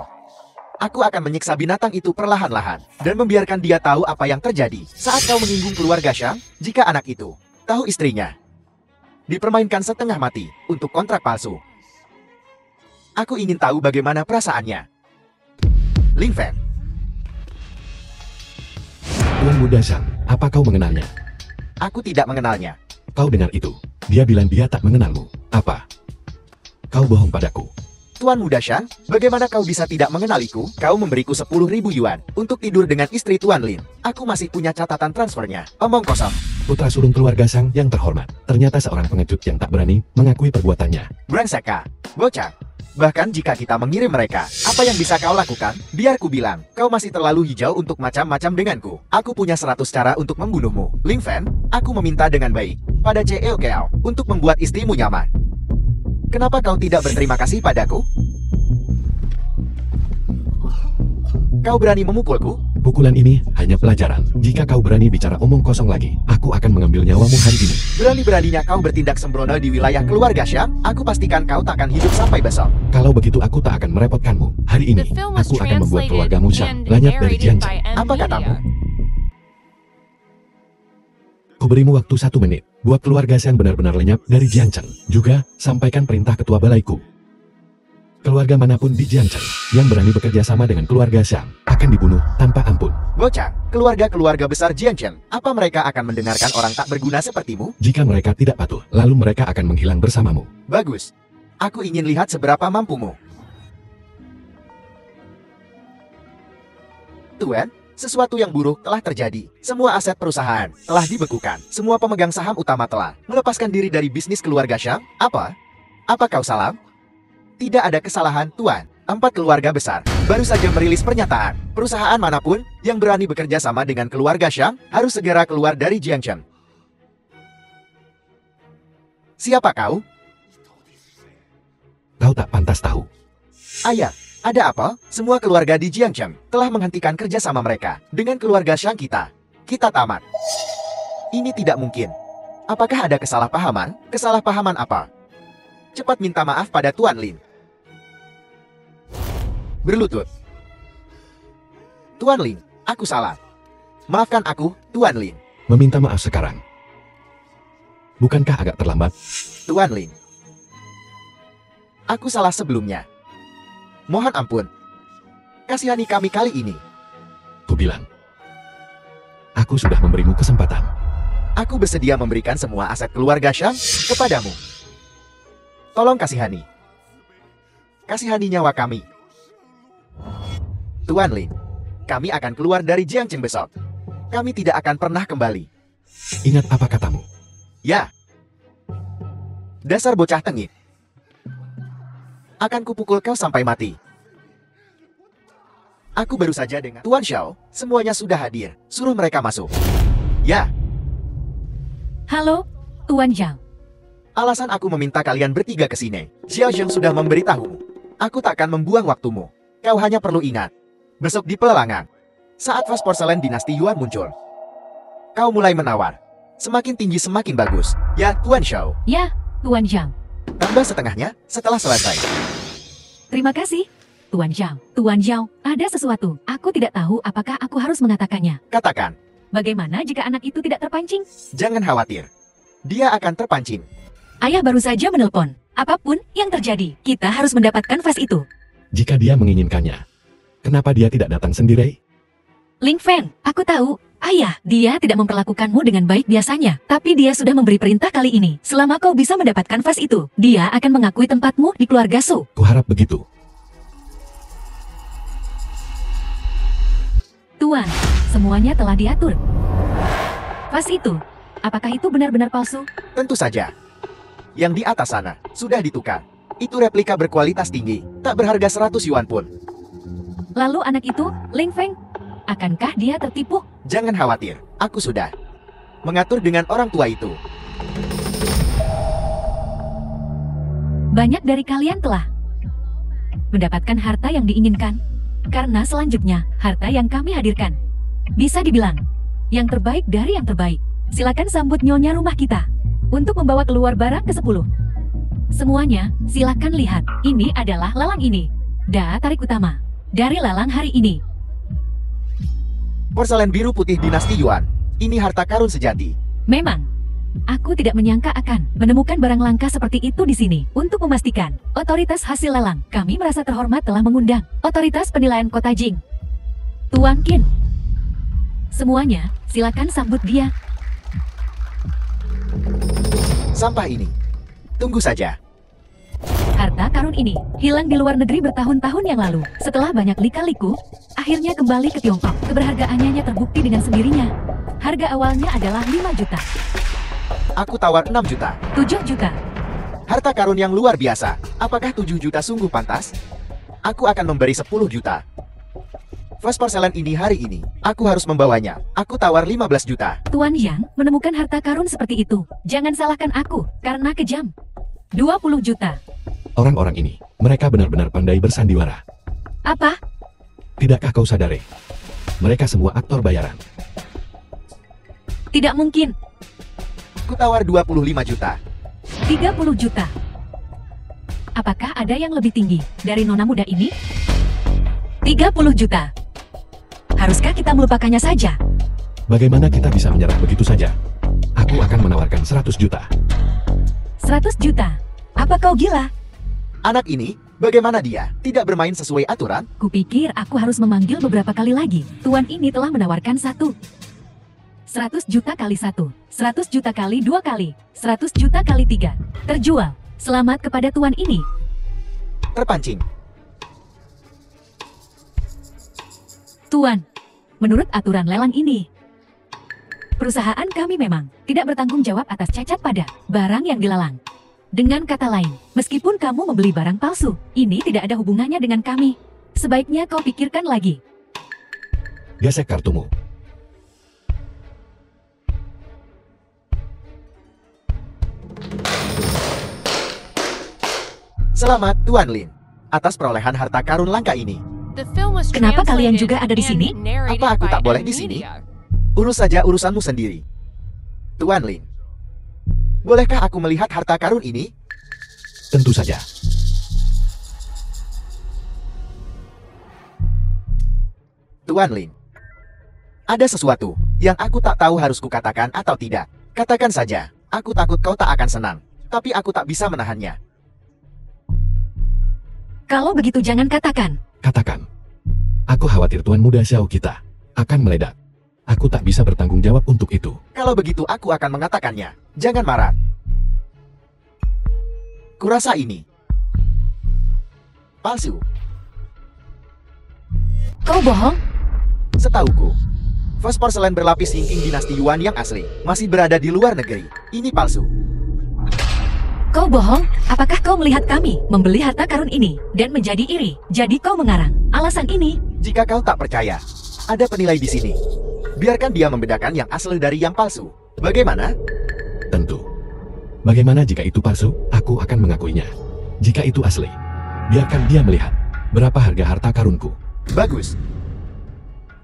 Aku akan menyiksa binatang itu perlahan-lahan dan membiarkan dia tahu apa yang terjadi saat kau menyinggung keluarga Shang. Jika anak itu tahu istrinya dipermainkan setengah mati untuk kontrak palsu. Aku ingin tahu bagaimana perasaannya. Ling Feng. Tuan muda Shang, apa kau mengenalnya? Aku tidak mengenalnya. Kau dengar itu? Dia bilang dia tak mengenalmu. Apa? Kau bohong padaku. Tuan muda Shang, bagaimana kau bisa tidak mengenaliku? Kau memberiku 10.000 yuan untuk tidur dengan istri Tuan Lin. Aku masih punya catatan transfernya. Omong kosong. Putra sulung keluarga Shang yang terhormat. Ternyata seorang pengecut yang tak berani mengakui perbuatannya. Brengsek, bocah. Bahkan jika kita mengirim mereka, apa yang bisa kau lakukan? Biar ku bilang, kau masih terlalu hijau untuk macam-macam denganku. Aku punya 100 cara untuk membunuhmu. Ling Fan, aku meminta dengan baik pada Cheo Keo untuk membuat istrimu nyaman. Kenapa kau tidak berterima kasih padaku? Kau berani memukulku? Pukulan ini hanya pelajaran. Jika kau berani bicara omong kosong lagi, aku akan mengambil nyawamu hari ini. Berani-beraninya kau bertindak sembrono di wilayah keluarga Shang. Aku pastikan kau takkan hidup sampai besok. Kalau begitu aku tak akan merepotkanmu. Hari ini, The film was aku akan membuat translated keluargamu Shang and lenyap dari narrated Jiancheng. by M Apa katamu? Media. Kuberimu waktu 1 menit. Buat keluarga Shang benar-benar lenyap dari Jiancheng. Juga, sampaikan perintah ketua balaiku. Keluarga manapun di Jiancheng yang berani bekerja sama dengan keluarga Shang akan dibunuh tanpa ampun. Bocah, keluarga-keluarga besar Jiancheng, apa mereka akan mendengarkan orang tak berguna sepertimu? Jika mereka tidak patuh, lalu mereka akan menghilang bersamamu. Bagus. Aku ingin lihat seberapa mampumu. Tuan, sesuatu yang buruk telah terjadi. Semua aset perusahaan telah dibekukan. Semua pemegang saham utama telah melepaskan diri dari bisnis keluarga Shang. Apa? Apa kau salah? Tidak ada kesalahan, Tuan. 4 keluarga besar baru saja merilis pernyataan. Perusahaan manapun yang berani bekerja sama dengan keluarga Shang harus segera keluar dari Jiangchen. Siapa kau? Kau tak pantas tahu. Ayah, ada apa? Semua keluarga di Jiangchen telah menghentikan kerjasama mereka dengan keluarga Shang kita. Kita tamat. Ini tidak mungkin. Apakah ada kesalahpahaman? Kesalahpahaman apa? Cepat minta maaf pada Tuan Lin. Berlutut. Tuan Lin, aku salah. Maafkan aku, Tuan Lin. Meminta maaf sekarang. Bukankah agak terlambat? Tuan Lin. Aku salah sebelumnya. Mohon ampun. Kasihani kami kali ini. Ku bilang. Aku sudah memberimu kesempatan. Aku bersedia memberikan semua aset keluarga Shang kepadamu. Tolong kasihani. Kasihani nyawa kami. Tuan Lin, kami akan keluar dari Jiangchen besok. Kami tidak akan pernah kembali. Ingat apa katamu? Ya. Dasar bocah tengik. Akan kupukul kau sampai mati. Aku baru saja dengan Tuan Xiao. Semuanya sudah hadir. Suruh mereka masuk. Ya. Halo, Tuan Zhao. Alasan aku meminta kalian bertiga ke sini. Xiao Zheng sudah memberitahumu. Aku takkan membuang waktumu. Kau hanya perlu ingat. Besok di pelelangan, saat vas porselen dinasti Yuan muncul, kau mulai menawar. Semakin tinggi semakin bagus. Ya, Tuan Xiao. Ya, Tuan Zhao. Tambah setengahnya setelah selesai. Terima kasih, Tuan Zhao. Tuan Zhao, ada sesuatu. Aku tidak tahu apakah aku harus mengatakannya. Katakan. Bagaimana jika anak itu tidak terpancing? Jangan khawatir. Dia akan terpancing. Ayah baru saja menelpon. Apapun yang terjadi, kita harus mendapatkan vas itu. Jika dia menginginkannya, kenapa dia tidak datang sendiri? Ling Feng, aku tahu. Ayah, dia tidak memperlakukanmu dengan baik biasanya. Tapi dia sudah memberi perintah kali ini. Selama kau bisa mendapatkan vas itu, dia akan mengakui tempatmu di keluarga Su. Kuharap begitu. Tuan, semuanya telah diatur. Vas itu, apakah itu benar-benar palsu? Tentu saja. Yang di atas sana sudah ditukar. Itu replika berkualitas tinggi. Tak berharga 100 yuan pun. Lalu anak itu, Ling Feng, akankah dia tertipu? Jangan khawatir. Aku sudah mengatur dengan orang tua itu. Banyak dari kalian telah mendapatkan harta yang diinginkan. Karena selanjutnya, harta yang kami hadirkan bisa dibilang yang terbaik dari yang terbaik. Silakan sambut nyonya rumah kita untuk membawa keluar barang ke-10. Semuanya, silakan lihat. Ini adalah lalang ini. Tarik utama dari lalang hari ini. Porselen biru putih dinasti Yuan. Ini harta karun sejati. Memang, aku tidak menyangka akan menemukan barang langka seperti itu di sini. Untuk memastikan otoritas hasil lelang, kami merasa terhormat telah mengundang otoritas penilaian kota Jing. Tuan Qin. Semuanya, silakan sambut dia. Sampah ini. Tunggu saja. Harta karun ini hilang di luar negeri bertahun-tahun yang lalu. Setelah banyak lika-liku, akhirnya kembali ke Tiongkok. Keberhargaannya terbukti dengan sendirinya. Harga awalnya adalah 5 juta. Aku tawar 6 juta. 7 juta. Harta karun yang luar biasa. Apakah 7 juta sungguh pantas? Aku akan memberi 10 juta. Vas porselen ini hari ini, aku harus membawanya. Aku tawar 15 juta. Tuan Yang menemukan harta karun seperti itu. Jangan salahkan aku, karena kejam. 20 juta. Orang-orang ini, mereka benar-benar pandai bersandiwara. Apa? Tidakkah kau sadari? Mereka semua aktor bayaran. Tidak mungkin. Aku tawar 25 juta. 30 juta. Apakah ada yang lebih tinggi dari nona muda ini? 30 juta. Haruskah kita melupakannya saja? Bagaimana kita bisa menyerah begitu saja? Aku akan menawarkan 100 juta. 100 juta? Apa kau gila? Anak ini, bagaimana dia? Tidak bermain sesuai aturan? Kupikir aku harus memanggil beberapa kali lagi. Tuan ini telah menawarkan 100 juta kali 1. 100 juta kali 2 kali. 100 juta kali 3. Terjual. Selamat kepada tuan ini. Terpancing. Tuan, menurut aturan lelang ini, perusahaan kami memang tidak bertanggung jawab atas cacat pada barang yang dilelang. Dengan kata lain, meskipun kamu membeli barang palsu, ini tidak ada hubungannya dengan kami. Sebaiknya kau pikirkan lagi. Gesek kartumu. Selamat, Tuan Lin, atas perolehan harta karun langka ini. The film was Kenapa kalian translated juga ada di and sini? narrated Apa aku by tak boleh di sini? Nvidia. Urus saja urusanmu sendiri. Tuan Lin, bolehkah aku melihat harta karun ini? Tentu saja. Tuan Lin, ada sesuatu yang aku tak tahu harus kukatakan atau tidak. Katakan saja, aku takut kau tak akan senang, tapi aku tak bisa menahannya. Kalau begitu jangan katakan. Katakan. Aku khawatir Tuan Muda Xiao kita akan meledak. Aku tak bisa bertanggung jawab untuk itu. Kalau begitu aku akan mengatakannya. Jangan marah. Kurasa ini palsu. Kau bohong? Setauku, vas porselen berlapis Yingqing dinasti Yuan yang asli masih berada di luar negeri. Ini palsu. Kau bohong? Apakah kau melihat kami membeli harta karun ini dan menjadi iri? Jadi kau mengarang alasan ini? Jika kau tak percaya, ada penilai di sini. Biarkan dia membedakan yang asli dari yang palsu. Bagaimana? Tentu. Bagaimana jika itu palsu? Aku akan mengakuinya. Jika itu asli, biarkan dia melihat berapa harga harta karunku. Bagus.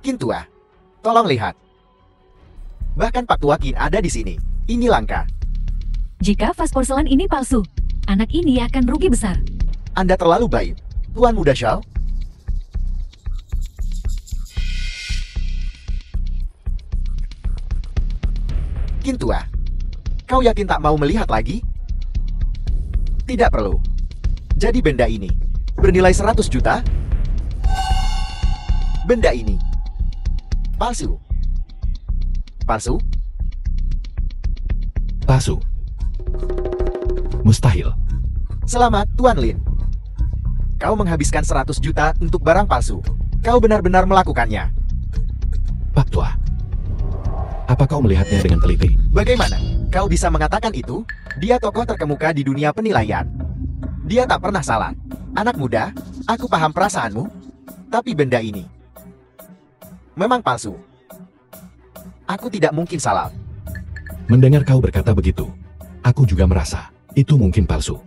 Kintua, tolong lihat. Bahkan Pak Tua Qin ada di sini. Ini langka. Jika vas porselen ini palsu, anak ini akan rugi besar. Anda terlalu baik, Tuan Muda Xiao. Kintua, kau yakin tak mau melihat lagi? Tidak perlu. Jadi benda ini bernilai 100 juta? Benda ini palsu. Palsu? Palsu. Mustahil. Selamat, Tuan Lin. Kau menghabiskan 100 juta untuk barang palsu. Kau benar-benar melakukannya. Pak Tua. Apa kau melihatnya dengan teliti? Bagaimana? Kau bisa mengatakan itu? Dia tokoh terkemuka di dunia penilaian. Dia tak pernah salah. Anak muda, aku paham perasaanmu. Tapi benda ini memang palsu. Aku tidak mungkin salah. Mendengar kau berkata begitu, aku juga merasa itu mungkin palsu.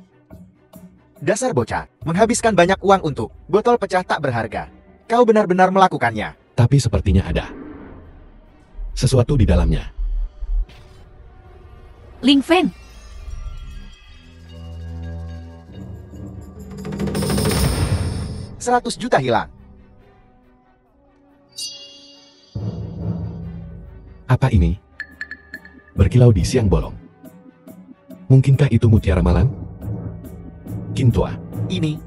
Dasar bocah, menghabiskan banyak uang untuk botol pecah tak berharga. Kau benar-benar melakukannya. Tapi sepertinya ada sesuatu di dalamnya. Ling Feng, 100 juta hilang. Apa ini? Berkilau di siang bolong. Mungkinkah itu mutiara malam? Kintua. Ini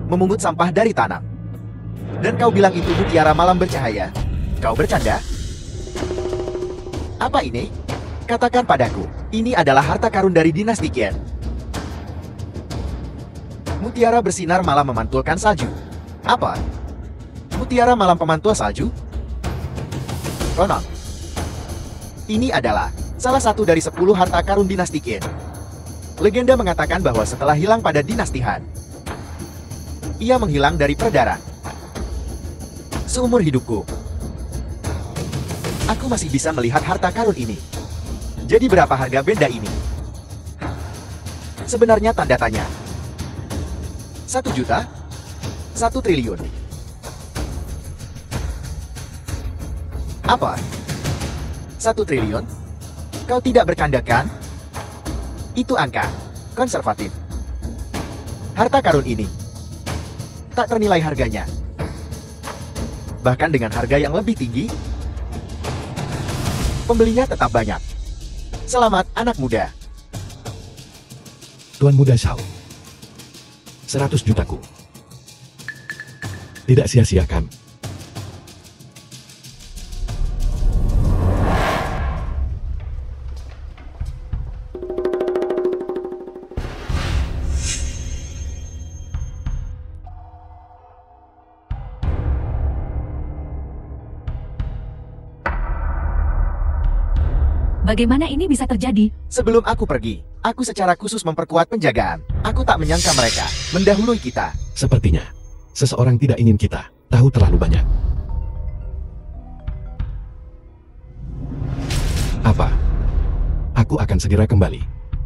memungut sampah dari tanah. Dan kau bilang itu mutiara malam bercahaya. Kau bercanda? Apa ini? Katakan padaku, ini adalah harta karun dari dinasti Qin. Mutiara bersinar malam memantulkan salju. Apa? Mutiara malam pemantul salju? Konon, ini adalah salah satu dari 10 harta karun dinasti Qin. Legenda mengatakan bahwa setelah hilang pada dinasti Han, ia menghilang dari peredaran. Seumur hidupku, aku masih bisa melihat harta karun ini. Jadi berapa harga benda ini? Sebenarnya tanda tanya. 1 juta? 1 triliun? Apa? 1 triliun? Kau tidak bercanda kan? Itu angka konservatif. Harta karun ini tak ternilai harganya. Bahkan dengan harga yang lebih tinggi, pembelinya tetap banyak. Selamat, anak muda. Tuan Muda Xiao. 100 jutaku. Tidak sia-siakan. bagaimana ini bisa terjadi? Sebelum aku pergi, Aku secara khusus memperkuat penjagaan. Aku tak menyangka mereka mendahului kita. Sepertinya, seseorang tidak ingin kita tahu terlalu banyak. Apa? Aku akan segera kembali.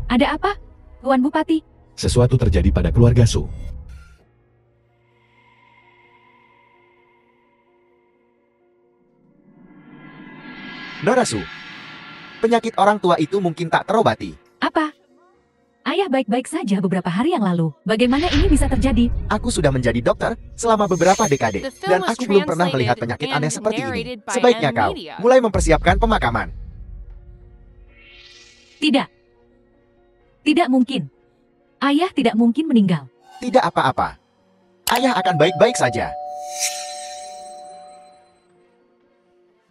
Ada apa, Tuan Bupati? Sesuatu terjadi pada keluarga Su. Nona Su, penyakit orang tua itu mungkin tak terobati. Apa? Ayah baik-baik saja beberapa hari yang lalu. Bagaimana ini bisa terjadi? Aku sudah menjadi dokter selama beberapa dekade, The film dan was aku belum pernah melihat translated penyakit and aneh seperti ini. narrated by Sebaiknya N kau Media. mulai mempersiapkan pemakaman. Tidak. Tidak mungkin. Ayah tidak mungkin meninggal. Tidak apa-apa. Ayah akan baik-baik saja.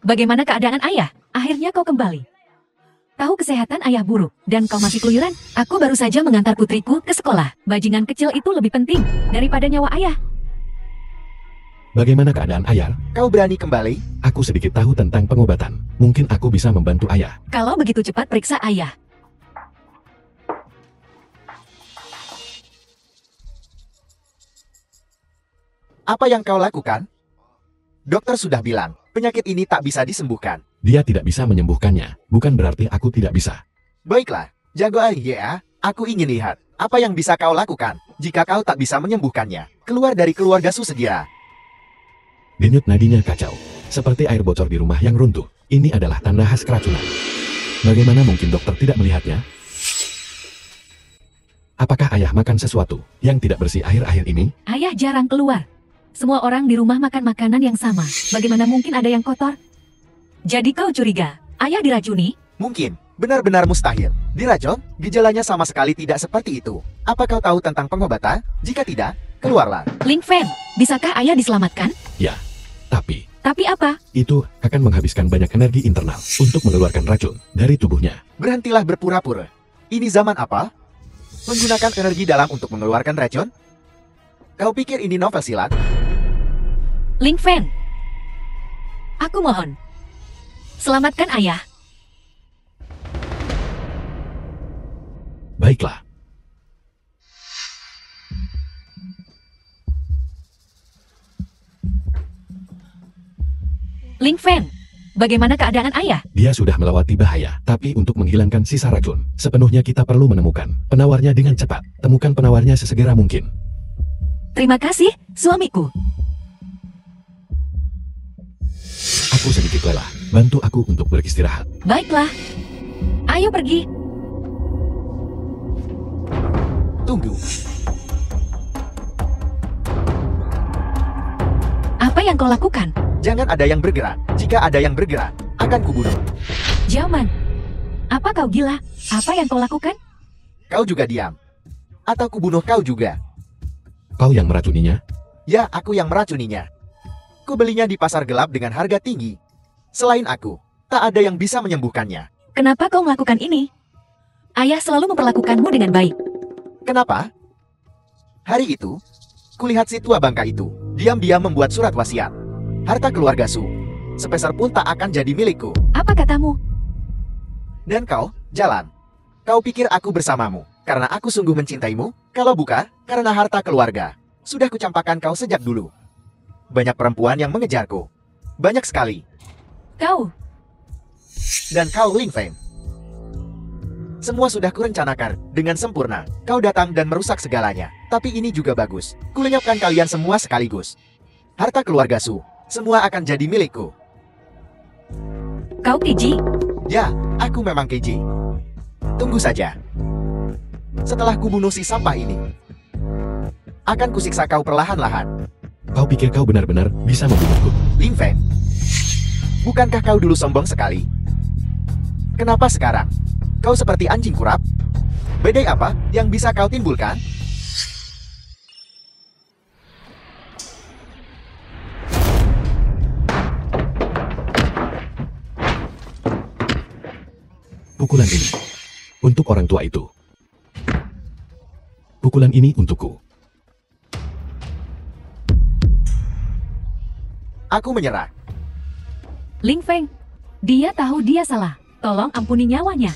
Bagaimana keadaan ayah? Akhirnya kau kembali. Tahu kesehatan ayah buruk, dan kau masih keluyuran? Aku baru saja mengantar putriku ke sekolah. Bajingan kecil itu lebih penting daripada nyawa ayah. Bagaimana keadaan ayah? Kau berani kembali? Aku sedikit tahu tentang pengobatan. Mungkin aku bisa membantu ayah. Kalau begitu cepat periksa ayah. Apa yang kau lakukan? Dokter sudah bilang, penyakit ini tak bisa disembuhkan. Dia tidak bisa menyembuhkannya. Bukan berarti aku tidak bisa. Baiklah, jago ya. Aku ingin lihat apa yang bisa kau lakukan. Jika kau tak bisa menyembuhkannya, keluar dari keluarga Su segera. Denyut nadinya kacau. Seperti air bocor di rumah yang runtuh. Ini adalah tanda khas keracunan. Bagaimana mungkin dokter tidak melihatnya? Apakah ayah makan sesuatu yang tidak bersih akhir-akhir ini? Ayah jarang keluar. Semua orang di rumah makan makanan yang sama. Bagaimana mungkin ada yang kotor? Jadi kau curiga, ayah diracuni? Mungkin, benar-benar mustahil. Diracun, gejalanya sama sekali tidak seperti itu. Apa kau tahu tentang pengobatan? Jika tidak, keluarlah. Ling Fen, bisakah ayah diselamatkan? Ya, tapi Tapi apa? itu akan menghabiskan banyak energi internal untuk mengeluarkan racun dari tubuhnya. Berhentilah berpura-pura. Ini zaman apa? Menggunakan energi dalam untuk mengeluarkan racun? Kau pikir ini novel silat? Ling Fen, aku mohon, selamatkan ayah. Baiklah. Ling Fen, bagaimana keadaan ayah? Dia sudah melewati bahaya, tapi untuk menghilangkan sisa racun, sepenuhnya kita perlu menemukan penawarnya dengan cepat. Temukan penawarnya sesegera mungkin. Terima kasih, suamiku. Aku sedikit lelah. Bantu aku untuk beristirahat. Baiklah, ayo pergi. Tunggu. Apa yang kau lakukan? Jangan ada yang bergerak. Jika ada yang bergerak, akan kubunuh. Jaman, apa kau gila? Apa yang kau lakukan? Kau juga diam. Atau kubunuh kau juga. Kau yang meracuninya? Ya, aku yang meracuninya. Kubelinya di pasar gelap dengan harga tinggi. Selain aku, tak ada yang bisa menyembuhkannya. Kenapa kau melakukan ini? Ayah selalu memperlakukanmu dengan baik. Kenapa? Hari itu, kulihat si tua bangka itu diam-diam membuat surat wasiat. Harta keluarga Su, sepeser pun tak akan jadi milikku. Apa katamu? Dan kau, jalan. Kau pikir aku bersamamu karena aku sungguh mencintaimu? Kalau bukan, karena harta keluarga. Sudah kucampakkan kau sejak dulu. Banyak perempuan yang mengejarku. Banyak sekali. Kau, Dan kau, Ling Feng. Semua sudah kurencanakan dengan sempurna. Kau datang dan merusak segalanya. Tapi ini juga bagus. Kulenyapkan kalian semua sekaligus. Harta keluarga Su, semua akan jadi milikku. kau keji. Ya, aku memang keji. Tunggu saja. Setelah kubunuh si sampah ini, akan kusiksa kau perlahan-lahan. Kau pikir kau benar-benar bisa membunuhku? Ling Feng, bukankah kau dulu sombong sekali? Kenapa sekarang kau seperti anjing kurap? Badai apa yang bisa kau timbulkan? Pukulan ini untuk orang tua itu. Pukulan ini untukku. Aku menyerah. Ling Feng, dia tahu dia salah. Tolong ampuni nyawanya.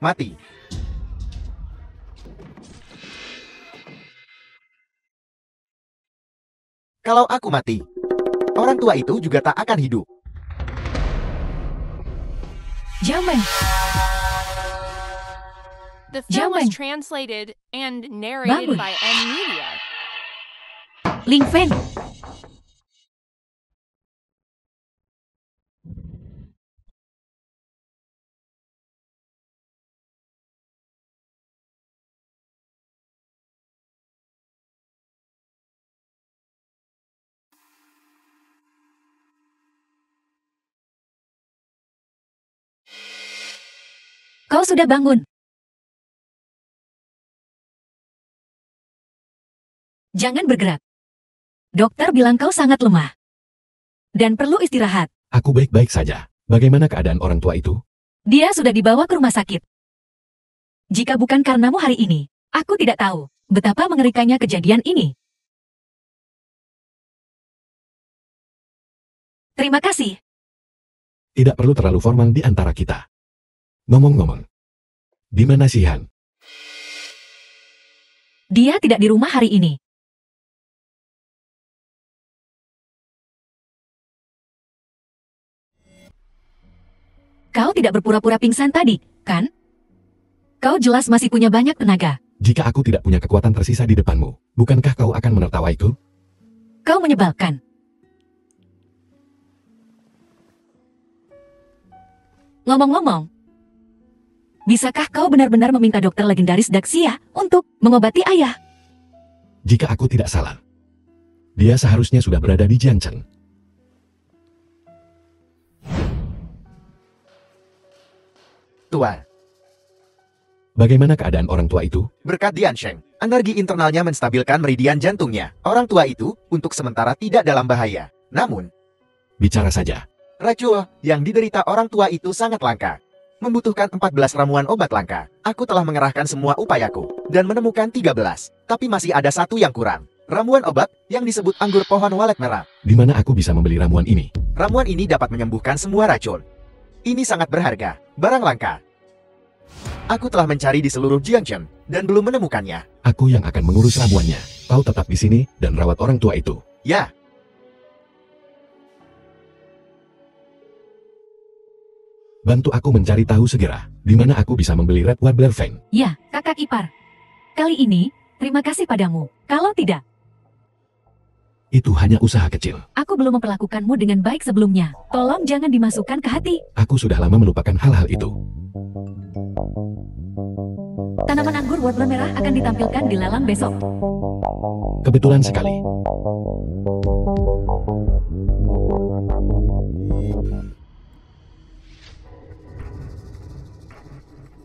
mati. Kalau aku mati, orang tua itu juga tak akan hidup. Zaman. The film was Jaman. translated and narrated Bagus. by N Media. Ling Fen. Kau sudah bangun. Jangan bergerak. Dokter bilang kau sangat lemah. Dan perlu istirahat. Aku baik-baik saja. Bagaimana keadaan orang tua itu? Dia sudah dibawa ke rumah sakit. Jika bukan karenamu hari ini, aku tidak tahu betapa mengerikannya kejadian ini. Terima kasih. Tidak perlu terlalu formal di antara kita. Ngomong-ngomong. Di mana si Han? Dia tidak di rumah hari ini. Kau tidak berpura-pura pingsan tadi, kan? Kau jelas masih punya banyak tenaga. Jika aku tidak punya kekuatan tersisa di depanmu, bukankah kau akan menertawaiku? Kau menyebalkan. Ngomong-ngomong, bisakah kau benar-benar meminta dokter legendaris Daxia untuk mengobati ayah? Jika aku tidak salah, dia seharusnya sudah berada di Jiangcheng. Tuan, Bagaimana keadaan orang tua itu? berkat Diansheng, energi internalnya menstabilkan meridian jantungnya. Orang tua itu untuk sementara tidak dalam bahaya. Namun, Bicara saja. racun yang diderita orang tua itu sangat langka. Membutuhkan 14 ramuan obat langka. Aku telah mengerahkan semua upayaku dan menemukan 13. Tapi masih ada satu yang kurang. Ramuan obat yang disebut anggur pohon walet merah. Di mana aku bisa membeli ramuan ini? Ramuan ini dapat menyembuhkan semua racun. Ini sangat berharga, barang langka. Aku telah mencari di seluruh Jiangcheng dan belum menemukannya. Aku yang akan mengurus ramuannya. Kau tetap di sini dan rawat orang tua itu. Ya, Bantu aku mencari tahu segera, di mana aku bisa membeli Red Warbler Fang. Ya, kakak ipar. Kali ini, terima kasih padamu. Kalau tidak, Itu hanya usaha kecil. aku belum memperlakukanmu dengan baik sebelumnya. Tolong jangan dimasukkan ke hati. Aku sudah lama melupakan hal-hal itu. Tanaman anggur warbler merah akan ditampilkan di lelang besok. Kebetulan sekali.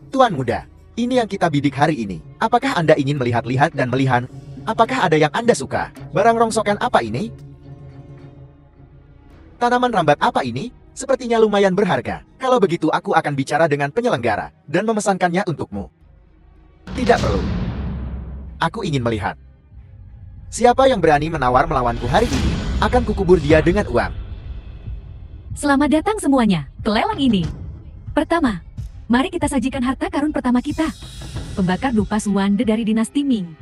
Tuan muda, ini yang kita bidik hari ini. Apakah Anda ingin melihat-lihat dan melihat? Apakah ada yang Anda suka? Barang rongsokan apa ini? Tanaman rambat apa ini? Sepertinya lumayan berharga. Kalau begitu aku akan bicara dengan penyelenggara dan memesankannya untukmu. Tidak perlu. Aku ingin melihat. Siapa yang berani menawar melawanku hari ini, akan kukubur dia dengan uang. Selamat datang semuanya ke lelang ini. Pertama, mari kita sajikan harta karun pertama kita. Pembakar dupa Suwande dari dinasti Ming.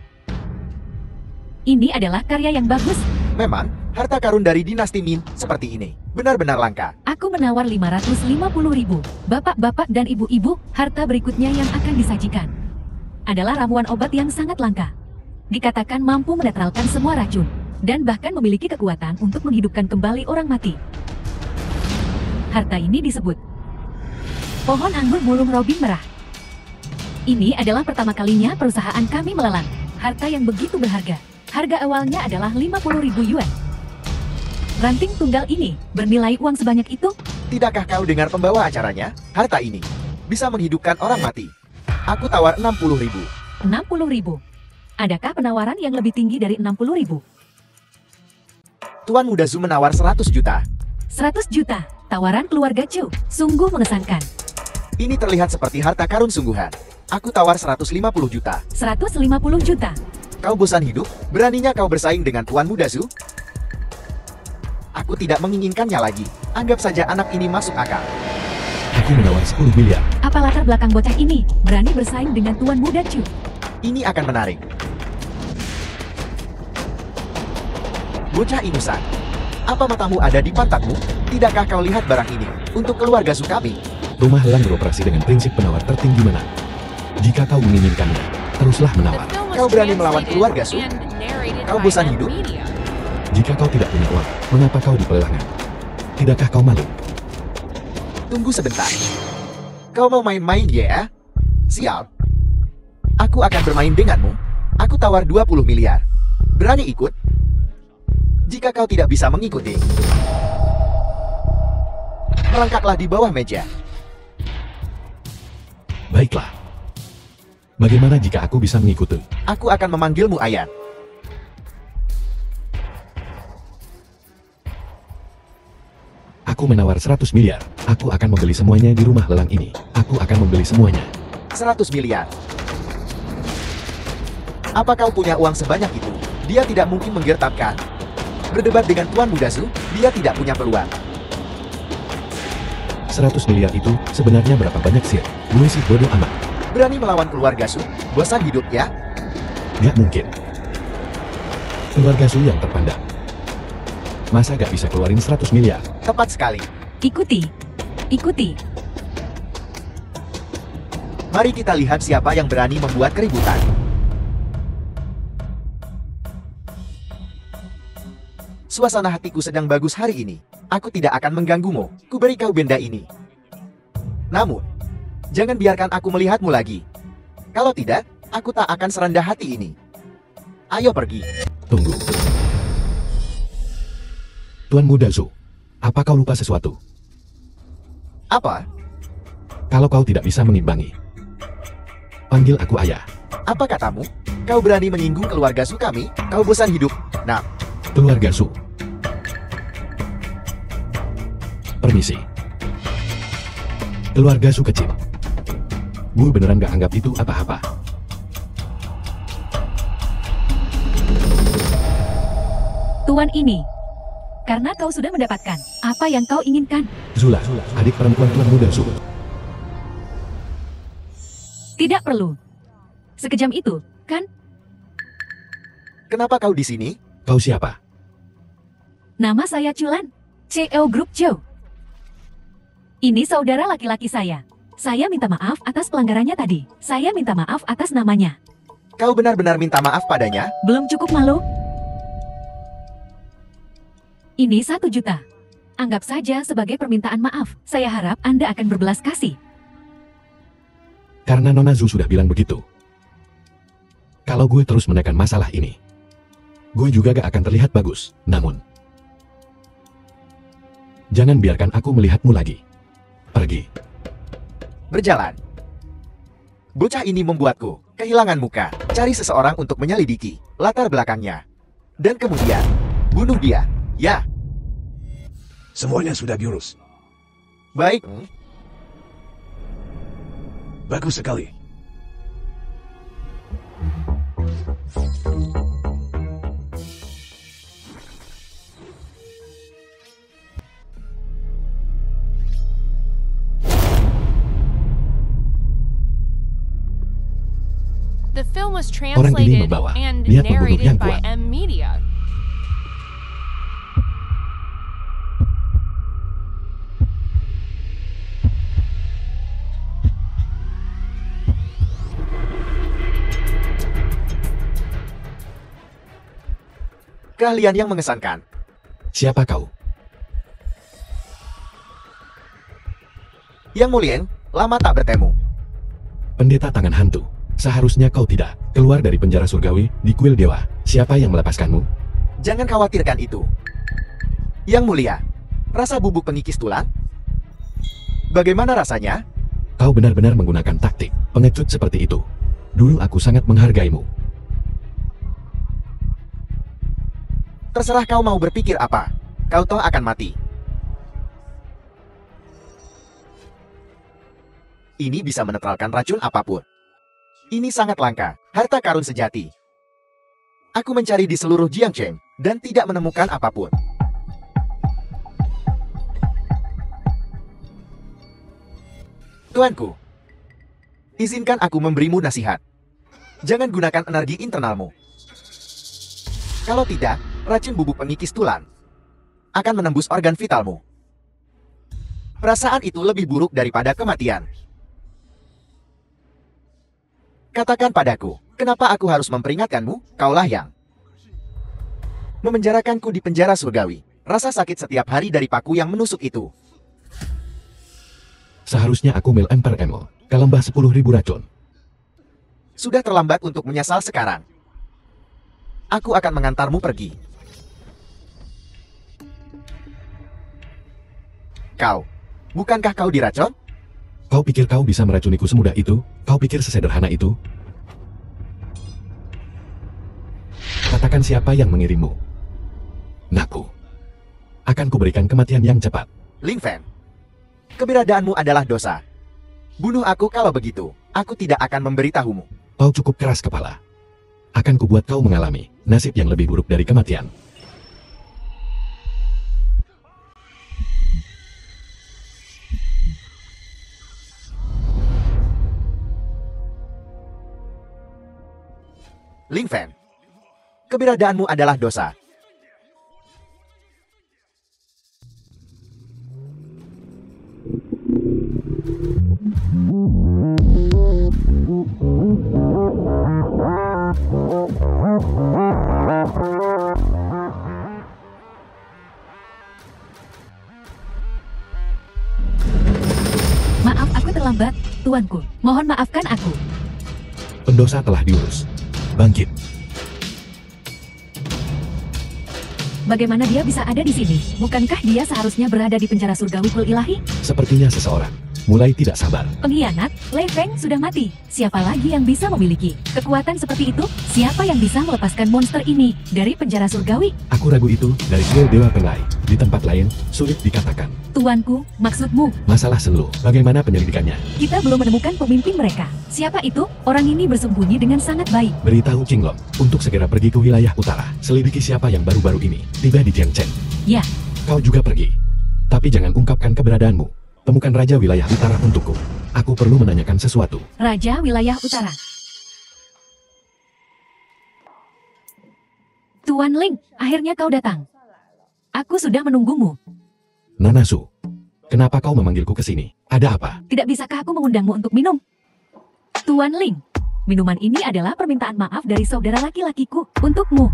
Ini adalah karya yang bagus. Memang, harta karun dari dinasti Min seperti ini. Benar-benar langka. Aku menawar 550.000. Bapak-bapak dan ibu-ibu, harta berikutnya yang akan disajikan adalah ramuan obat yang sangat langka. Dikatakan mampu menetralkan semua racun dan bahkan memiliki kekuatan untuk menghidupkan kembali orang mati. Harta ini disebut pohon anggur mulung robin merah. Ini adalah pertama kalinya perusahaan kami melelang harta yang begitu berharga. Harga awalnya adalah 50.000 yuan. Ranting tunggal ini bernilai uang sebanyak itu? Tidakkah kau dengar pembawa acaranya? Harta ini bisa menghidupkan orang mati. Aku tawar 60.000. 60.000. Adakah penawaran yang lebih tinggi dari 60.000? Tuan Muda Zu menawar 100 juta. 100 juta. Tawaran keluarga Chu. Sungguh mengesankan. Ini terlihat seperti harta karun sungguhan. Aku tawar 150 juta. 150 juta. Kau bosan hidup? Beraninya kau bersaing dengan Tuan Muda Zu? Aku tidak menginginkannya lagi. Anggap saja anak ini masuk akal. Aku menawar 10 miliar. Apa Apa latar belakang bocah ini berani bersaing dengan Tuan Muda Chu? Ini akan menarik. Bocah ingusan, apa matamu ada di pantatmu? Tidakkah kau lihat barang ini untuk keluarga Su kami? Rumah lelang beroperasi dengan prinsip penawar tertinggi menang. Jika kau menginginkannya, teruslah The menawar. film was Kau berani melawan translated keluarga Su? and narrated Kau by bosan M hidup? Media. Jika kau tidak punya uang, mengapa kau di pelelangan? Tidakkah kau malu? Tunggu sebentar. Kau mau main-main ya? Siap. Aku akan bermain denganmu. Aku tawar 20 miliar. Berani ikut? Jika kau tidak bisa mengikuti, melangkahlah di bawah meja. Baiklah. Bagaimana jika aku bisa mengikuti? Aku akan memanggilmu Ayat. Aku menawar 100 miliar. Aku akan membeli semuanya di rumah lelang ini. Aku akan membeli semuanya. 100 miliar. Apa kau punya uang sebanyak itu? Dia tidak mungkin menggertakkan. Berdebat dengan Tuan Muda Su, dia tidak punya peluang. 100 miliar itu sebenarnya berapa banyak sih? Gue sih bodoh amat. Berani melawan keluarga Su? Bosan hidup ya? Gak mungkin. Keluarga Su yang terpandang. Masa gak bisa keluarin 100 miliar? Tepat sekali. Ikuti. Ikuti. Mari kita lihat siapa yang berani membuat keributan. Suasana hatiku sedang bagus hari ini. Aku tidak akan mengganggumu. Ku beri kau benda ini. Namun, jangan biarkan aku melihatmu lagi. Kalau tidak, aku tak akan serendah hati ini. Ayo pergi. Tunggu. Tuan Muda Su, apa kau lupa sesuatu? Apa? Kalau kau tidak bisa mengimbangi, panggil aku ayah. Apa katamu? Kau berani menyinggung keluarga Su kami? Kau bosan hidup? Nah, Keluarga Su. Permisi. Keluarga Su kecil. Gue beneran gak anggap itu apa-apa. Tuan ini. Karena kau sudah mendapatkan apa yang kau inginkan. Zula, adik perempuan Tuan Muda Su. Tidak perlu. Sekejam itu, kan? kenapa kau di sini? Kau siapa? Nama saya Chulan. CEO Group Joe. Ini saudara laki-laki saya. Saya minta maaf atas pelanggarannya tadi. Saya minta maaf atas namanya. Kau benar-benar minta maaf padanya? Belum cukup malu? Ini 1 juta. Anggap saja sebagai permintaan maaf. Saya harap Anda akan berbelas kasih. Karena Nona Zu sudah bilang begitu. Kalau gue terus menekan masalah ini, gue juga gak akan terlihat bagus. Namun, jangan biarkan aku melihatmu lagi. Pergi. Berjalan. Bocah ini membuatku kehilangan muka. Cari seseorang untuk menyelidiki latar belakangnya. Dan kemudian, bunuh dia. Ya, Semuanya sudah diurus. baik. Bagus sekali. The film was Orang ini translated membawa and niat membunuh yang narrated by kuat. M Media. Keahlian yang mengesankan. Siapa kau? Yang Mulian, lama tak bertemu. Pendeta tangan hantu. Seharusnya kau tidak keluar dari penjara surgawi di kuil dewa. Siapa yang melepaskanmu? Jangan khawatirkan itu. Yang Mulia, rasa bubuk pengikis tulang? Bagaimana rasanya? Kau benar-benar menggunakan taktik pengecut seperti itu. Dulu aku sangat menghargaimu. Terserah kau mau berpikir apa. Kau toh akan mati. Ini bisa menetralkan racun apapun. Ini sangat langka, harta karun sejati. Aku mencari di seluruh Jiangcheng dan tidak menemukan apapun. Tuanku, Izinkan aku memberimu nasihat. Jangan gunakan energi internalmu. Kalau tidak, racun bubuk pengikis tulang akan menembus organ vitalmu. Perasaan itu lebih buruk daripada kematian. Katakan padaku, kenapa aku harus memperingatkanmu? Kaulah yang memenjarakanku di penjara surgawi. Rasa sakit setiap hari dari paku yang menusuk itu. Seharusnya aku melempar Emo ke lembah 10.000 racun. Sudah terlambat untuk menyesal sekarang. Aku akan mengantarmu pergi. Kau, bukankah kau diracun? Kau pikir kau bisa meracuniku semudah itu? Kau pikir sesederhana itu? Katakan siapa yang mengirimmu. Naku, akan kuberikan kematian yang cepat. Ling Fen, keberadaanmu adalah dosa. Bunuh aku kalau begitu. Aku tidak akan memberitahumu. Kau cukup keras kepala. Akan kubuat kau mengalami nasib yang lebih buruk dari kematian. Ling Fen, keberadaanmu adalah dosa. Maaf aku terlambat, tuanku. Mohon maafkan aku. Pendosa telah diurus. Bangkit. Bagaimana dia bisa ada di sini? Bukankah dia seharusnya berada di penjara surgawi Kul Ilahi? Sepertinya seseorang mulai tidak sabar. Pengkhianat, Lei Feng sudah mati. Siapa lagi yang bisa memiliki kekuatan seperti itu? Siapa yang bisa melepaskan monster ini dari penjara surgawi? Aku ragu itu dari kuil Dewa Penglai. Di tempat lain, sulit dikatakan. Tuanku, maksudmu? Masalah Senlu, bagaimana penyelidikannya? Kita belum menemukan pemimpin mereka. Siapa itu? Orang ini bersembunyi dengan sangat baik. Beritahu Qinglong untuk segera pergi ke wilayah utara. Selidiki siapa yang baru-baru ini tiba di Jiangchen. Ya, Kau juga pergi. Tapi jangan ungkapkan keberadaanmu. Temukan Raja Wilayah Utara untukku. Aku perlu menanyakan sesuatu. Raja Wilayah Utara. Tuan Ling, akhirnya kau datang. Aku sudah menunggumu. Nanasu, kenapa kau memanggilku ke sini? Ada apa? Tidak bisakah aku mengundangmu untuk minum? Tuan Ling, minuman ini adalah permintaan maaf dari saudara laki-lakiku untukmu.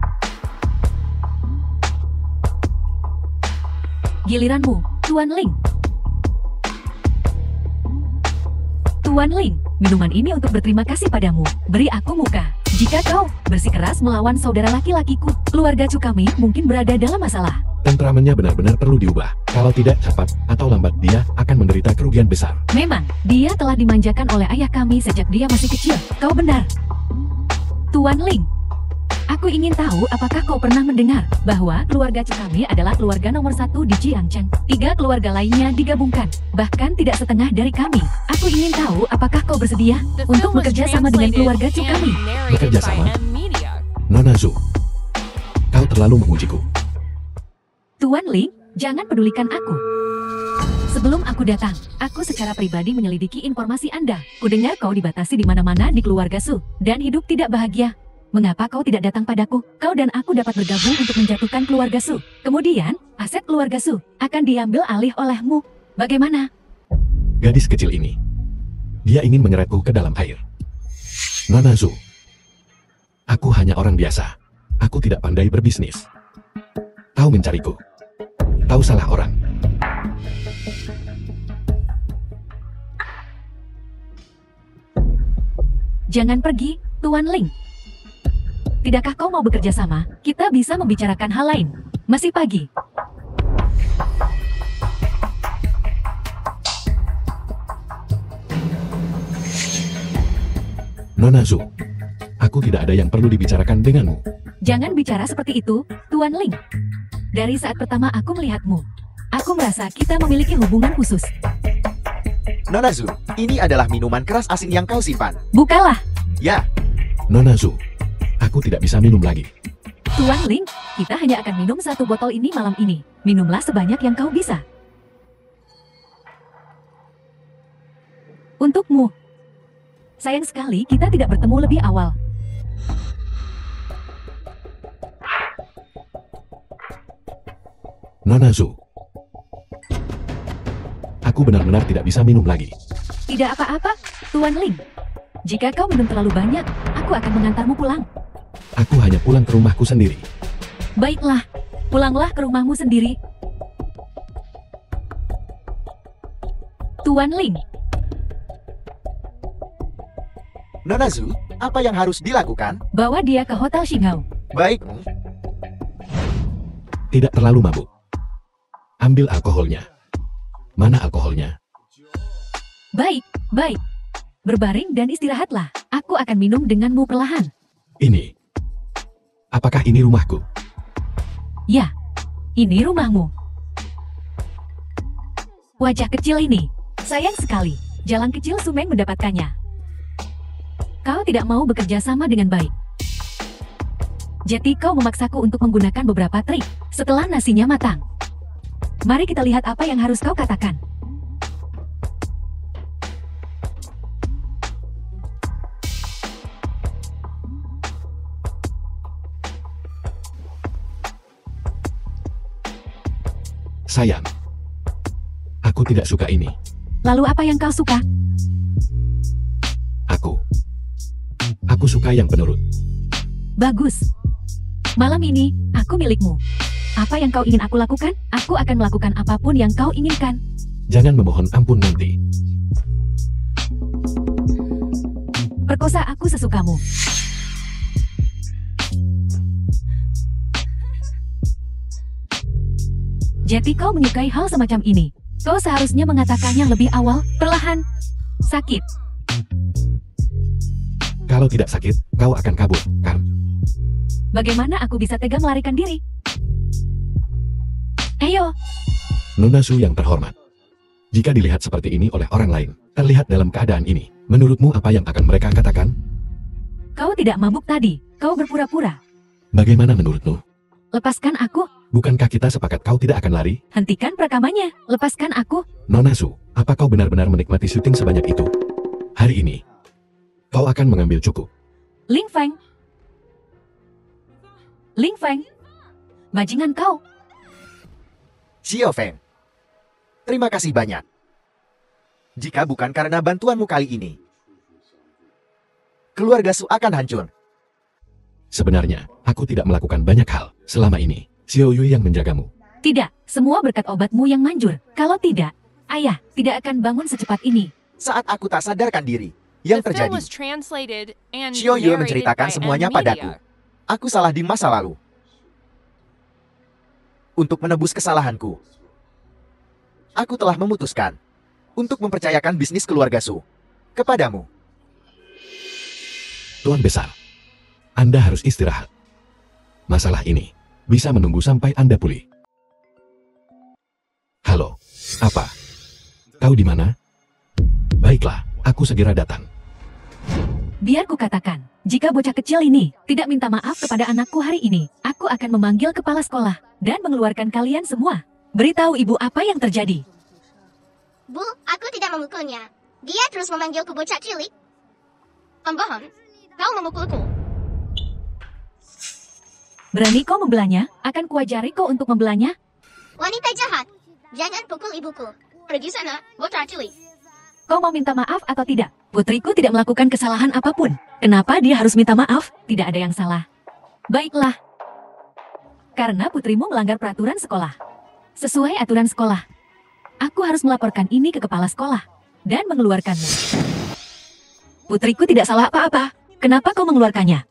Giliranmu, Tuan Ling. Tuan Ling, minuman ini untuk berterima kasih padamu. Beri aku muka. Jika kau bersikeras melawan saudara laki-lakiku, keluarga Cukami mungkin berada dalam masalah. Temperamennya benar-benar perlu diubah. Kalau tidak, cepat atau lambat dia akan menderita kerugian besar. Memang, dia telah dimanjakan oleh ayah kami sejak dia masih kecil. Kau benar. Tuan Ling, aku ingin tahu apakah kau pernah mendengar bahwa keluarga Cukami adalah keluarga nomor 1 di Jiangchen. 3 keluarga lainnya digabungkan, bahkan tidak setengah dari kami. Aku ingin tahu apakah kau bersedia The untuk film was bekerja sama dengan translated keluarga and Cukami. narrated Bekerja by sama? M Media. Nanasu, kau terlalu mengujiku. Tuan Ling, jangan pedulikan aku. Sebelum aku datang, aku secara pribadi menyelidiki informasi Anda. Kudengar kau dibatasi di mana-mana di keluarga Su, dan hidup tidak bahagia. Mengapa kau tidak datang padaku? Kau dan aku dapat bergabung untuk menjatuhkan keluarga Su. Kemudian, aset keluarga Su akan diambil alih olehmu. Bagaimana? Gadis kecil ini, dia ingin menyeretku ke dalam air. Nanasu, aku hanya orang biasa. Aku tidak pandai berbisnis. Kau mencariku. Kau salah orang. Jangan pergi, Tuan Ling. Tidakkah kau mau bekerja sama? Kita bisa membicarakan hal lain. Masih pagi. Nanasu, aku tidak ada yang perlu dibicarakan denganmu. Jangan bicara seperti itu, Tuan Ling. Dari saat pertama aku melihatmu, aku merasa kita memiliki hubungan khusus. Nanazu, ini adalah minuman keras asin yang kau simpan. Bukalah, Ya, Nanasu, aku tidak bisa minum lagi. Tuan Ling. Kita hanya akan minum 1 botol ini malam ini. Minumlah sebanyak yang kau bisa. Untukmu. Sayang sekali kita tidak bertemu lebih awal. Nona Zu. Aku benar-benar tidak bisa minum lagi. Tidak apa-apa, Tuan Ling. Jika kau minum terlalu banyak, aku akan mengantarmu pulang. Aku hanya pulang ke rumahku sendiri. Baiklah, pulanglah ke rumahmu sendiri. Tuan Ling, Nona Zu, apa yang harus dilakukan? bawa dia ke Hotel Xinghao. Baik. Tidak terlalu mabuk. Ambil alkoholnya. Mana alkoholnya? Baik, baik. Berbaring dan istirahatlah. Aku akan minum denganmu perlahan. Ini. Apakah ini rumahku? Ya, ini rumahmu. Wajah kecil ini. Sayang sekali, jalan kecil Sumeng mendapatkannya. Kau tidak mau bekerja sama dengan baik. Jadi kau memaksaku untuk menggunakan beberapa trik. Setelah nasinya matang, mari kita lihat apa yang harus kau katakan. Sayang. Aku tidak suka ini. Lalu apa yang kau suka? Aku suka yang penurut. Bagus. Malam ini, aku milikmu. Apa yang kau ingin aku lakukan? Aku akan melakukan apapun yang kau inginkan. Jangan memohon ampun nanti. Perkosa aku sesukamu. Jadi kau menyukai hal semacam ini. Kau seharusnya mengatakannya lebih awal, perlahan. Sakit. Kalau tidak sakit, kau akan kabur, kan? Bagaimana aku bisa tega melarikan diri? Ayo, Nona Su yang terhormat. Jika dilihat seperti ini oleh orang lain, terlihat dalam keadaan ini, menurutmu apa yang akan mereka katakan? kau tidak mabuk tadi. Kau berpura-pura. Bagaimana menurutmu? Lepaskan aku. Bukankah kita sepakat kau tidak akan lari? Hentikan perekamannya. Lepaskan aku. Nona Su, apa kau benar-benar menikmati syuting sebanyak itu? Hari ini, kau akan mengambil cukup. Ling Feng. Ling Feng. Bajingan kau. Xiao Feng. Terima kasih banyak. Jika bukan karena bantuanmu kali ini, keluarga Su akan hancur. Sebenarnya, aku tidak melakukan banyak hal selama ini. Xiao Yui yang menjagamu. Tidak, semua berkat obatmu yang manjur. Kalau tidak, ayah tidak akan bangun secepat ini. Saat aku tak sadarkan diri, yang The film terjadi, was translated and Xiao Yue narrated menceritakan by semuanya N-Media. padaku. Aku salah di masa lalu. Untuk menebus kesalahanku, aku telah memutuskan untuk mempercayakan bisnis keluarga Su kepadamu. Tuan Besar, Anda harus istirahat. Masalah ini bisa menunggu sampai Anda pulih. Halo, apa? Kau di mana? Baiklah, aku segera datang. Biar ku katakan, jika bocah kecil ini tidak minta maaf kepada anakku hari ini, aku akan memanggil kepala sekolah dan mengeluarkan kalian semua. Beritahu ibu apa yang terjadi. Bu, aku tidak memukulnya. Dia terus memanggilku bocah cilik. Pembohong, kau memukulku. Berani kau membelanya? Akan kuajari kau untuk membelanya? Wanita jahat, jangan pukul ibuku. Pergi sana, bocah cilik. Kau mau minta maaf atau tidak? Putriku tidak melakukan kesalahan apapun. Kenapa dia harus minta maaf? Tidak ada yang salah. Baiklah. Karena putrimu melanggar peraturan sekolah. Sesuai aturan sekolah, aku harus melaporkan ini ke kepala sekolah dan mengeluarkanmu. Putriku tidak salah apa-apa. Kenapa kau mengeluarkannya?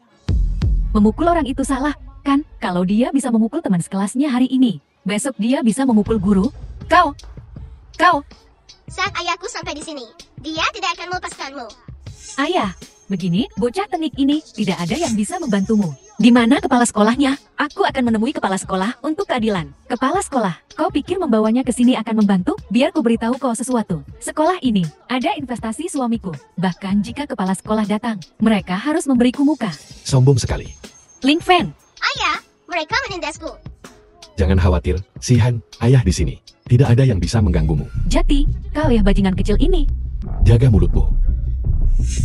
Memukul orang itu salah, kan? Kalau dia bisa memukul teman sekelasnya hari ini, besok dia bisa memukul guru. Kau. Saat ayahku sampai di sini, dia tidak akan melepaskanmu. Ayah, begini, bocah tenik ini tidak ada yang bisa membantumu. Di mana kepala sekolahnya? Aku akan menemui kepala sekolah untuk keadilan. Kepala sekolah, kau pikir membawanya ke sini akan membantu? Biar ku beritahu kau sesuatu. Sekolah ini ada investasi suamiku. Bahkan jika kepala sekolah datang, mereka harus memberiku muka. Sombong sekali. Ling Feng, Ayah, mereka menindasku. Jangan khawatir, Sihan, ayah di sini. Tidak ada yang bisa mengganggumu. Jati, kau ya bajingan kecil ini. Jaga mulutmu.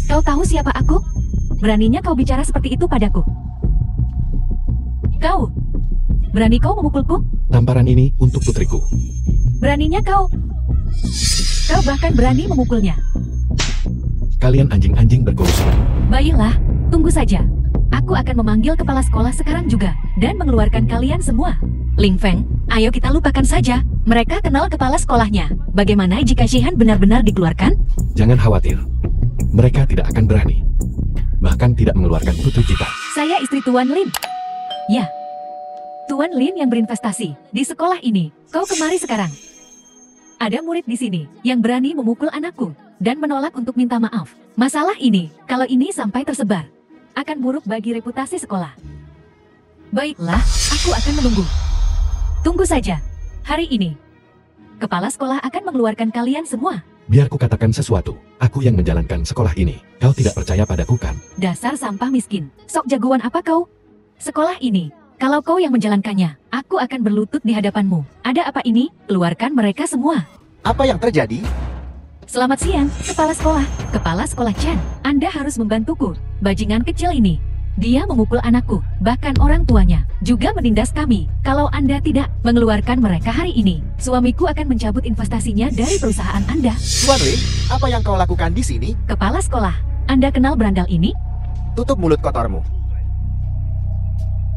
Kau tahu siapa aku? Beraninya kau bicara seperti itu padaku. Kau, berani kau memukulku? Tamparan ini untuk putriku. Beraninya kau. Kau bahkan berani memukulnya. Kalian anjing-anjing berkorupsi. Baiklah, tunggu saja. Aku akan memanggil kepala sekolah sekarang juga, dan mengeluarkan kalian semua. Ling Feng, ayo kita lupakan saja. Mereka kenal kepala sekolahnya. Bagaimana jika Shihan benar-benar dikeluarkan? Jangan khawatir. Mereka tidak akan berani. Bahkan tidak mengeluarkan putri kita. Saya istri Tuan Lin. Ya, Tuan Lin yang berinvestasi di sekolah ini. Kau kemari sekarang. Ada murid di sini yang berani memukul anakku dan menolak untuk minta maaf. Masalah ini, kalau ini sampai tersebar, akan buruk bagi reputasi sekolah. Baiklah, aku akan menunggu. Tunggu saja. Hari ini, kepala sekolah akan mengeluarkan kalian semua. Biar ku katakan sesuatu. Aku yang menjalankan sekolah ini. Kau tidak percaya padaku kan? Dasar sampah miskin. Sok jagoan apa kau? Sekolah ini, kalau kau yang menjalankannya, aku akan berlutut di hadapanmu. Ada apa ini? Keluarkan mereka semua. Apa yang terjadi? Selamat siang, Kepala Sekolah. Kepala Sekolah Chen, Anda harus membantuku. Bajingan kecil ini, dia memukul anakku, bahkan orang tuanya, juga menindas kami. Kalau Anda tidak mengeluarkan mereka hari ini, suamiku akan mencabut investasinya dari perusahaan Anda. Tuan Lin, apa yang kau lakukan di sini? Kepala Sekolah, Anda kenal berandal ini? Tutup mulut kotormu.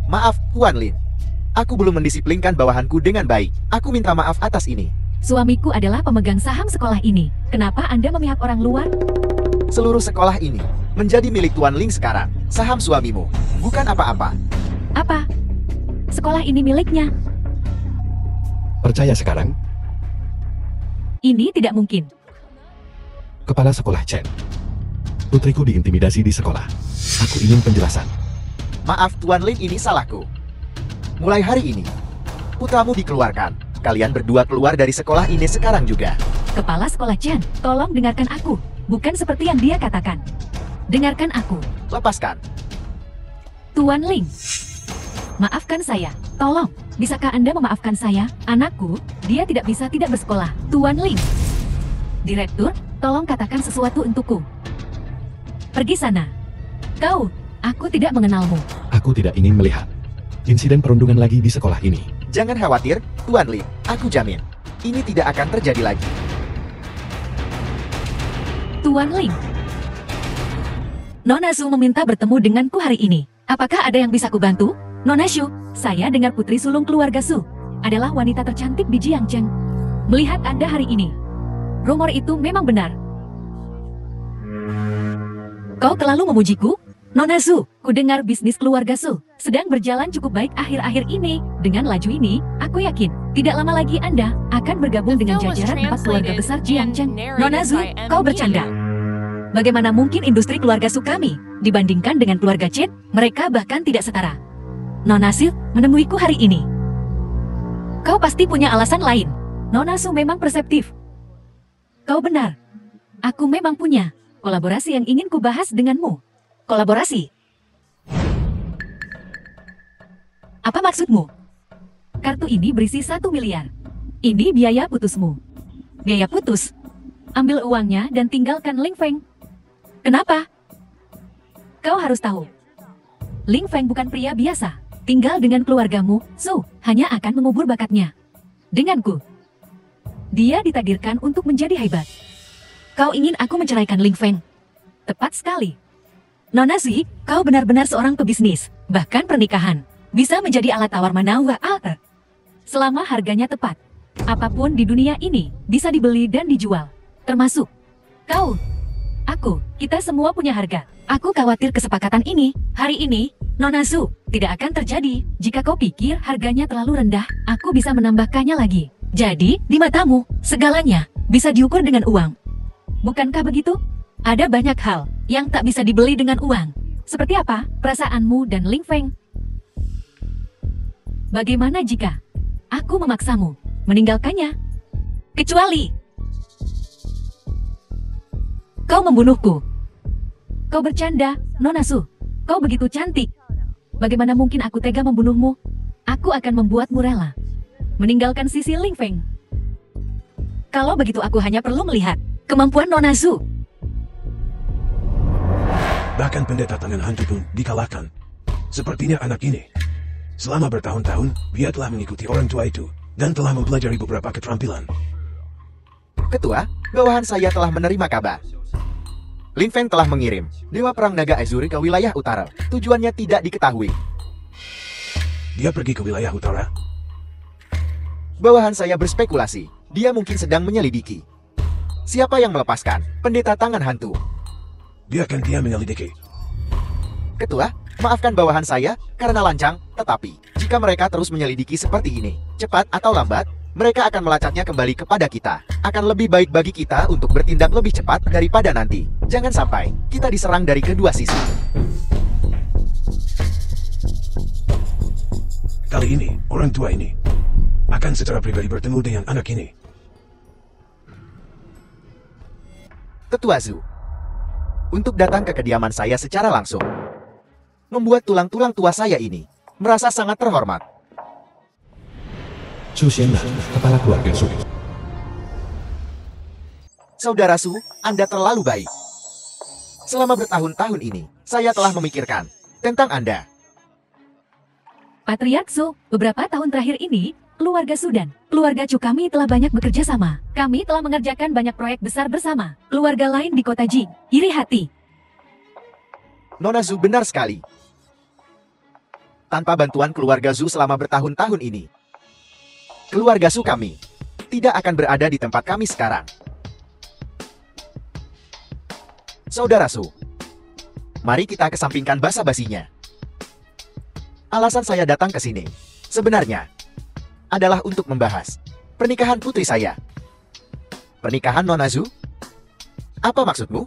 Maaf, Tuan Lin. Aku belum mendisiplinkan bawahanku dengan baik. Aku minta maaf atas ini. Suamiku adalah pemegang saham sekolah ini. Kenapa Anda memihak orang luar? Seluruh sekolah ini menjadi milik Tuan Ling sekarang. Saham suamimu, bukan apa-apa. Apa? Sekolah ini miliknya? Percaya sekarang? Ini tidak mungkin. Kepala sekolah Chen. Putriku diintimidasi di sekolah. Aku ingin penjelasan. Maaf Tuan Lin, ini salahku. Mulai hari ini, putramu dikeluarkan. Kalian berdua keluar dari sekolah ini sekarang juga. Kepala sekolah Chen, tolong dengarkan aku. Bukan seperti yang dia katakan. Dengarkan aku. Lepaskan. Tuan Ling, maafkan saya. Tolong, bisakah Anda memaafkan saya? Anakku, dia tidak bisa tidak bersekolah. Tuan Ling. Direktur, tolong katakan sesuatu untukku. Pergi sana. Kau, aku tidak mengenalmu. Aku tidak ingin melihat insiden perundungan lagi di sekolah ini. Jangan khawatir, Tuan Lin. Aku jamin, ini tidak akan terjadi lagi. Tuan Ling. Nona Su meminta bertemu denganku hari ini. Apakah ada yang bisa kubantu? Nona Su, saya dengar putri sulung keluarga Su adalah wanita tercantik di Jiangcheng. Melihat Anda hari ini, rumor itu memang benar. Kau terlalu memujiku? Nona Su, ku dengar bisnis keluarga Su sedang berjalan cukup baik akhir-akhir ini. Dengan laju ini, aku yakin tidak lama lagi Anda akan bergabung dengan jajaran 4 keluarga besar Jiangcheng. Nona Su, kau bercanda. Bagaimana mungkin industri keluarga Su kami dibandingkan dengan keluarga Chen? Mereka bahkan tidak setara. Nona Su menemuiku hari ini. Kau pasti punya alasan lain. Nona Su memang perseptif. Kau benar. Aku memang punya kolaborasi yang ingin ku bahas denganmu. Kolaborasi? Apa maksudmu? Kartu ini berisi 1 miliar. Ini biaya putusmu. Biaya putus? Ambil uangnya dan tinggalkan Ling Feng. Kenapa? Kau harus tahu. Ling Feng bukan pria biasa. Tinggal dengan keluargamu, Su, hanya akan mengubur bakatnya. Denganku, dia ditakdirkan untuk menjadi hebat. Kau ingin aku menceraikan Ling Feng? Tepat sekali. Nona Zi, kau benar-benar seorang pebisnis. Bahkan pernikahan bisa menjadi alat tawar menawar alter. Selama harganya tepat, apapun di dunia ini bisa dibeli dan dijual. Termasuk kau, aku, kita semua punya harga. Aku khawatir kesepakatan ini, hari ini, Nona Su, tidak akan terjadi. Jika kau pikir harganya terlalu rendah, aku bisa menambahkannya lagi. Jadi, di matamu, segalanya bisa diukur dengan uang. Bukankah begitu? Ada banyak hal yang tak bisa dibeli dengan uang. Seperti apa perasaanmu dan Ling Feng? Bagaimana jika aku memaksamu meninggalkannya? Kecuali kau membunuhku. Kau bercanda, Nona Su. Kau begitu cantik. Bagaimana mungkin aku tega membunuhmu? Aku akan membuatmu rela meninggalkan sisi Ling Feng. Kalau begitu aku hanya perlu melihat kemampuan Nona Su. Bahkan pendeta tangan hantu pun dikalahkan. Sepertinya anak ini. Selama bertahun-tahun, dia telah mengikuti orang tua itu dan telah mempelajari beberapa keterampilan. Ketua, bawahan saya telah menerima kabar. Lin Feng telah mengirim Dewa Perang Naga Azuri ke wilayah utara. Tujuannya tidak diketahui. Dia pergi ke wilayah utara. Bawahan saya berspekulasi, dia mungkin sedang menyelidiki. Siapa yang melepaskan pendeta tangan hantu? Biarkan dia menyelidiki. Ketua, maafkan bawahan saya karena lancang, tetapi jika mereka terus menyelidiki seperti ini, cepat atau lambat, mereka akan melacaknya kembali kepada kita. Akan lebih baik bagi kita untuk bertindak lebih cepat daripada nanti. Jangan sampai kita diserang dari kedua sisi. Kali ini, orang tua ini akan secara pribadi bertemu dengan anak ini. Ketua Zhu, untuk datang ke kediaman saya secara langsung, membuat tulang-tulang tua saya ini merasa sangat terhormat. Su Xiannan, kepala keluarga Su. Saudara Su, Anda terlalu baik. Selama bertahun-tahun ini, saya telah memikirkan tentang Anda. Patriark Su, beberapa tahun terakhir ini, keluarga Su dan keluarga Chu kami telah banyak bekerja sama. Kami telah mengerjakan banyak proyek besar bersama. Keluarga lain di kota Ji, iri hati. Nona Zhu benar sekali. Tanpa bantuan keluarga Zhu selama bertahun-tahun ini, keluarga Su kami tidak akan berada di tempat kami sekarang. Saudara Su, mari kita kesampingkan basa-basinya. Alasan saya datang ke sini, sebenarnya, adalah untuk membahas pernikahan putri saya. Pernikahan Nona Zhu? Apa maksudmu?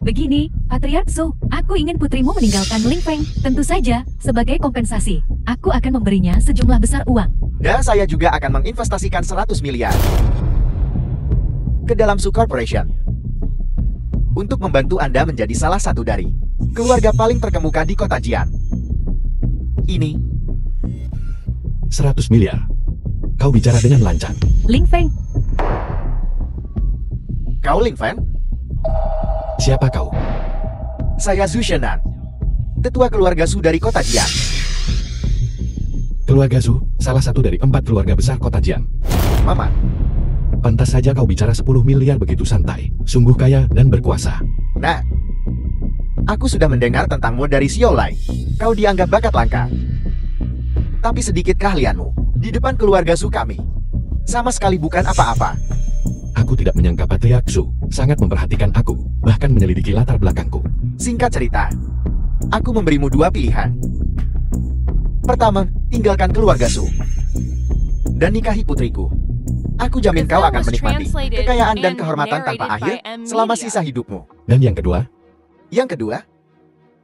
Begini, Patriark Su, aku ingin putrimu meninggalkan Ling Feng. Tentu saja, sebagai kompensasi, aku akan memberinya sejumlah besar uang. Dan saya juga akan menginvestasikan 100 miliar ke dalam Su Corporation untuk membantu Anda menjadi salah satu dari keluarga paling terkemuka di kota Jian. Ini 100 miliar. Kau bicara dengan lancang. Ling Feng, kau Ling Feng? Siapa kau? Saya Zhu Shenan, tetua keluarga Su dari kota Jian. Keluarga Su, salah satu dari 4 keluarga besar kota Jian. Mama, Pantas saja kau bicara 10 miliar begitu santai. Sungguh kaya dan berkuasa. nah, aku sudah mendengar tentangmu dari Xiao Lai. Kau dianggap bakat langka. Tapi sedikit keahlianmu di depan keluarga Su kami sama sekali bukan apa-apa. Aku tidak menyangka Patriark Su sangat memperhatikan aku, bahkan menyelidiki latar belakangku. Singkat cerita, aku memberimu 2 pilihan. Pertama, tinggalkan keluarga Su dan nikahi putriku. Aku jamin kau akan menikmati kekayaan dan kehormatan tanpa akhir selama sisa hidupmu. Dan yang kedua, Yang kedua,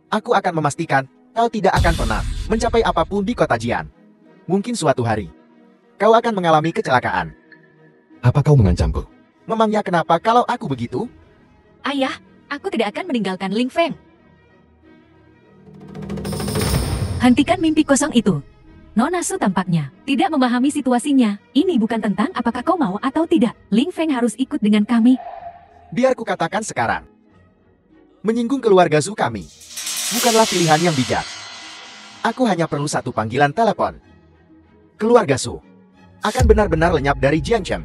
aku akan memastikan kau tidak akan pernah mencapai apapun di kota Jian. Mungkin suatu hari, kau akan mengalami kecelakaan. apa kau mengancamku? Memangnya kenapa kalau aku begitu? ayah, aku tidak akan meninggalkan Ling Feng. Hentikan mimpi kosong itu. Nona Su tampaknya tidak memahami situasinya. Ini bukan tentang apakah kau mau atau tidak. Ling Feng harus ikut dengan kami. Biar ku katakan sekarang. Menyinggung keluarga Su kami bukanlah pilihan yang bijak. Aku hanya perlu satu panggilan telepon. Keluarga Su akan benar-benar lenyap dari Jiangcheng.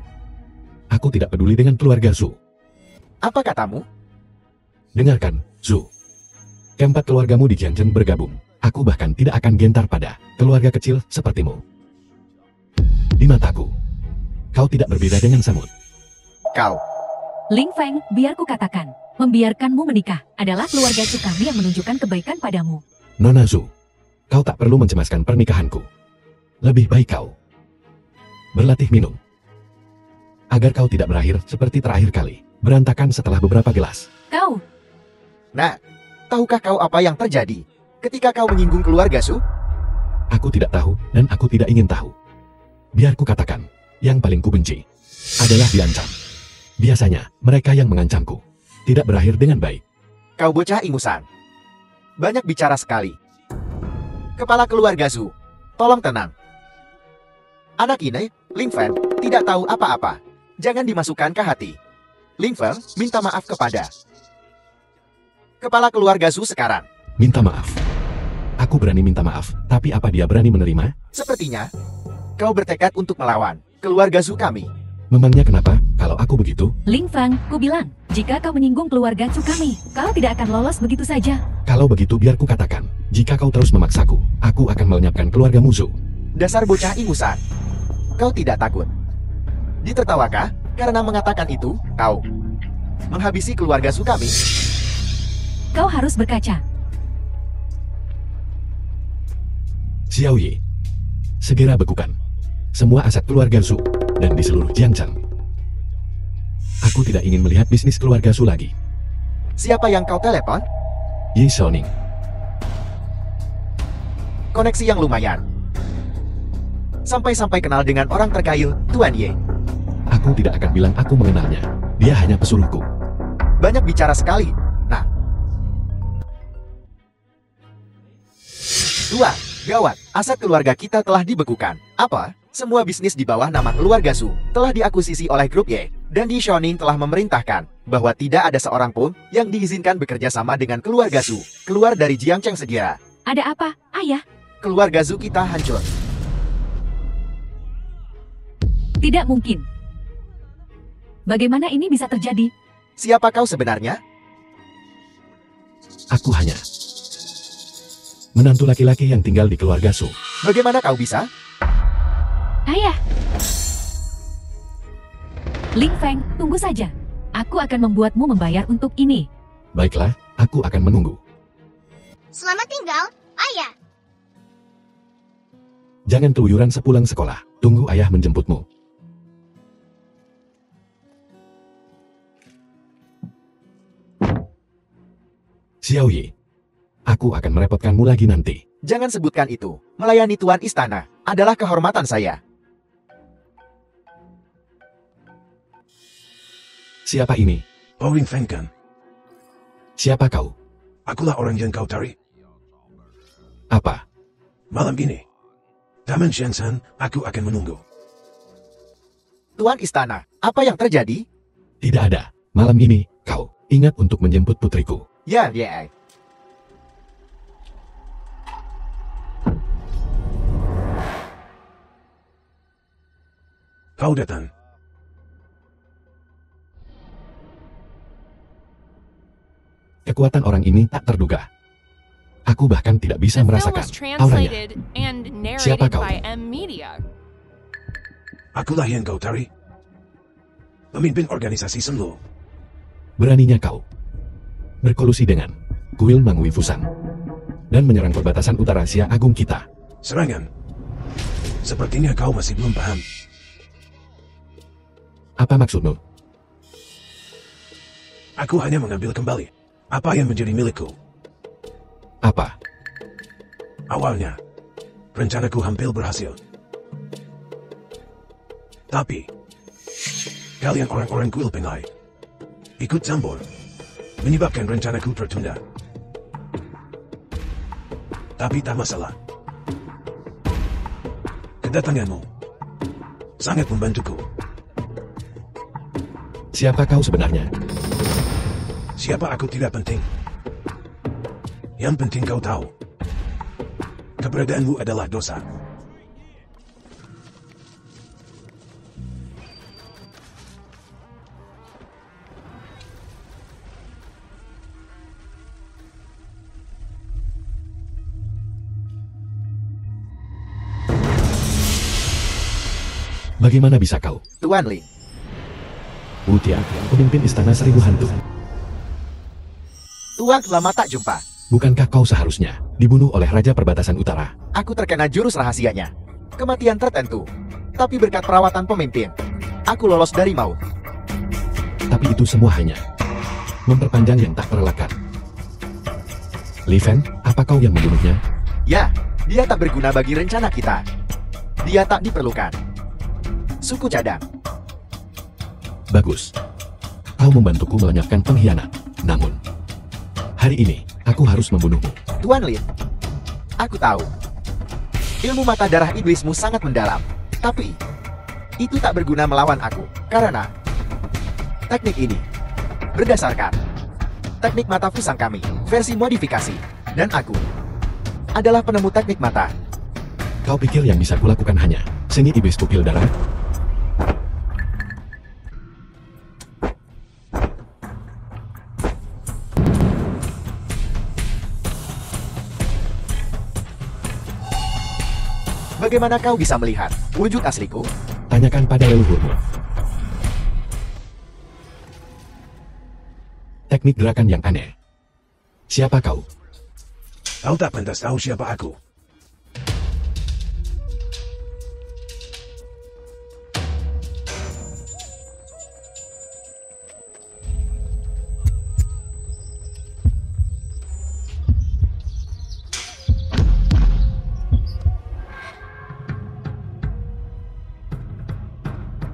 Aku tidak peduli dengan keluarga Su. Apa katamu? Dengarkan, Su. Keempat keluargamu di Jiangcheng bergabung. Aku bahkan tidak akan gentar pada keluarga kecil sepertimu. Di mataku, kau tidak berbeda dengan semut. Kau, Ling Feng, biar ku katakan, membiarkanmu menikah adalah keluarga Su kami yang menunjukkan kebaikan padamu. Nona Su, kau tak perlu mencemaskan pernikahanku. Lebih baik kau berlatih minum. Agar kau tidak berakhir seperti terakhir kali, berantakan setelah beberapa gelas. Kau, nah, tahukah kau apa yang terjadi ketika kau menyinggung keluarga Su? Aku tidak tahu dan aku tidak ingin tahu. Biar ku katakan, yang paling kubenci adalah diancam. Biasanya, mereka yang mengancamku tidak berakhir dengan baik. Kau bocah ingusan. Banyak bicara sekali. Kepala keluarga Su, tolong tenang. Anak ini, Ling Feng, tidak tahu apa-apa. Jangan dimasukkan ke hati. Ling Feng minta maaf kepada kepala keluarga Su sekarang. Minta maaf. Aku berani minta maaf, tapi apa dia berani menerima? Sepertinya, kau bertekad untuk melawan keluarga Su kami. Memangnya kenapa, kalau aku begitu? Ling Fang, ku bilang, jika kau menyinggung keluarga Chu kami, kau tidak akan lolos begitu saja. Kalau begitu biar ku katakan, jika kau terus memaksaku, aku akan melenyapkan keluarga musuh. Dasar bocah ingusan. Kau tidak takut ditertawakah karena mengatakan itu, kau menghabisi keluarga Su kami? Kau harus berkaca. Xiao Yi, segera bekukan semua aset keluarga Su dan di seluruh Jiangcheng. Aku tidak ingin melihat bisnis keluarga Su lagi. Siapa yang kau telepon? Yi Xiaoning. Koneksi yang lumayan. Sampai-sampai kenal dengan orang terkaya, Tuan Ye. Aku tidak akan bilang aku mengenalnya. Dia hanya pesuruhku. Banyak bicara sekali. Nah. Dua, gawat. Aset keluarga kita telah dibekukan. Apa? Semua bisnis di bawah nama keluarga Su telah diakuisisi oleh grup Y. Dan Yi Xiaoning telah memerintahkan bahwa tidak ada seorang pun yang diizinkan bekerja sama dengan keluarga Su. Keluar dari Jiangcheng segera. Ada apa, ayah? Keluarga Su kita hancur. Tidak mungkin. Bagaimana ini bisa terjadi? Siapa kau sebenarnya? Aku hanya menantu laki-laki yang tinggal di keluarga Su. Bagaimana kau bisa? Ayah! Ling Feng, tunggu saja. Aku akan membuatmu membayar untuk ini. Baiklah, aku akan menunggu. Selamat tinggal, ayah. Jangan keluyuran sepulang sekolah. Tunggu ayah menjemputmu. Xiao Yi, aku akan merepotkanmu lagi nanti. Jangan sebutkan itu. Melayani tuan istana adalah kehormatan saya. Siapa ini? Ling Feng kan? Siapa kau? Akulah orang yang kau cari. Apa? Malam ini, Taman Shenzhen, aku akan menunggu. Tuan istana, apa yang terjadi? Tidak ada. Malam ini, kau ingat untuk menjemput putriku. Ya, ya. Kau datang. Kekuatan orang ini tak terduga. Aku bahkan tidak bisa The film merasakan was auranya. translated and Siapa narrated kau? by M Media. Akulah yang kau cari. Pemimpin organisasi Senlu. Beraninya kau berkolusi dengan kuil Mangui Fusang dan menyerang perbatasan utara Asia Agung kita. Serangan. Sepertinya kau masih belum paham. Apa maksudmu? Aku hanya mengambil kembali apa yang menjadi milikku. Apa? Awalnya, rencanaku hampir berhasil. Tapi, kalian orang-orang kuil Pengai ikut campur, menyebabkan rencanaku tertunda. Tapi tak masalah. Kedatanganmu sangat membantuku. Siapa kau sebenarnya? Siapa aku tidak penting. Yang penting kau tahu, keberadaanmu adalah dosa. Bagaimana bisa kau? Tuan Ling. Wutia, pemimpin istana seribu hantu. Tuan lama tak jumpa. Bukankah kau seharusnya dibunuh oleh Raja Perbatasan Utara? Aku terkena jurus rahasianya. Kematian tertentu. Tapi berkat perawatan pemimpin, aku lolos dari maut. Tapi itu semua hanya memperpanjang yang tak terelakkan. Li Fen, apa kau yang membunuhnya? Ya, dia tak berguna bagi rencana kita. Dia tak diperlukan. Suku cadang. Bagus. Kau membantuku melenyapkan pengkhianat. Namun, hari ini, aku harus membunuhmu. Tuan Lin, aku tahu. Ilmu mata darah iblismu sangat mendalam. Tapi, itu tak berguna melawan aku. Karena, teknik ini berdasarkan teknik mata Fusang kami, versi modifikasi. Dan aku adalah penemu teknik mata. Kau pikir yang bisa kulakukan hanya sengit iblis pupil darah? Bagaimana kau bisa melihat wujud asliku? Tanyakan pada leluhurmu. Teknik gerakan yang aneh. Siapa kau? Kau tak pantas tahu siapa aku.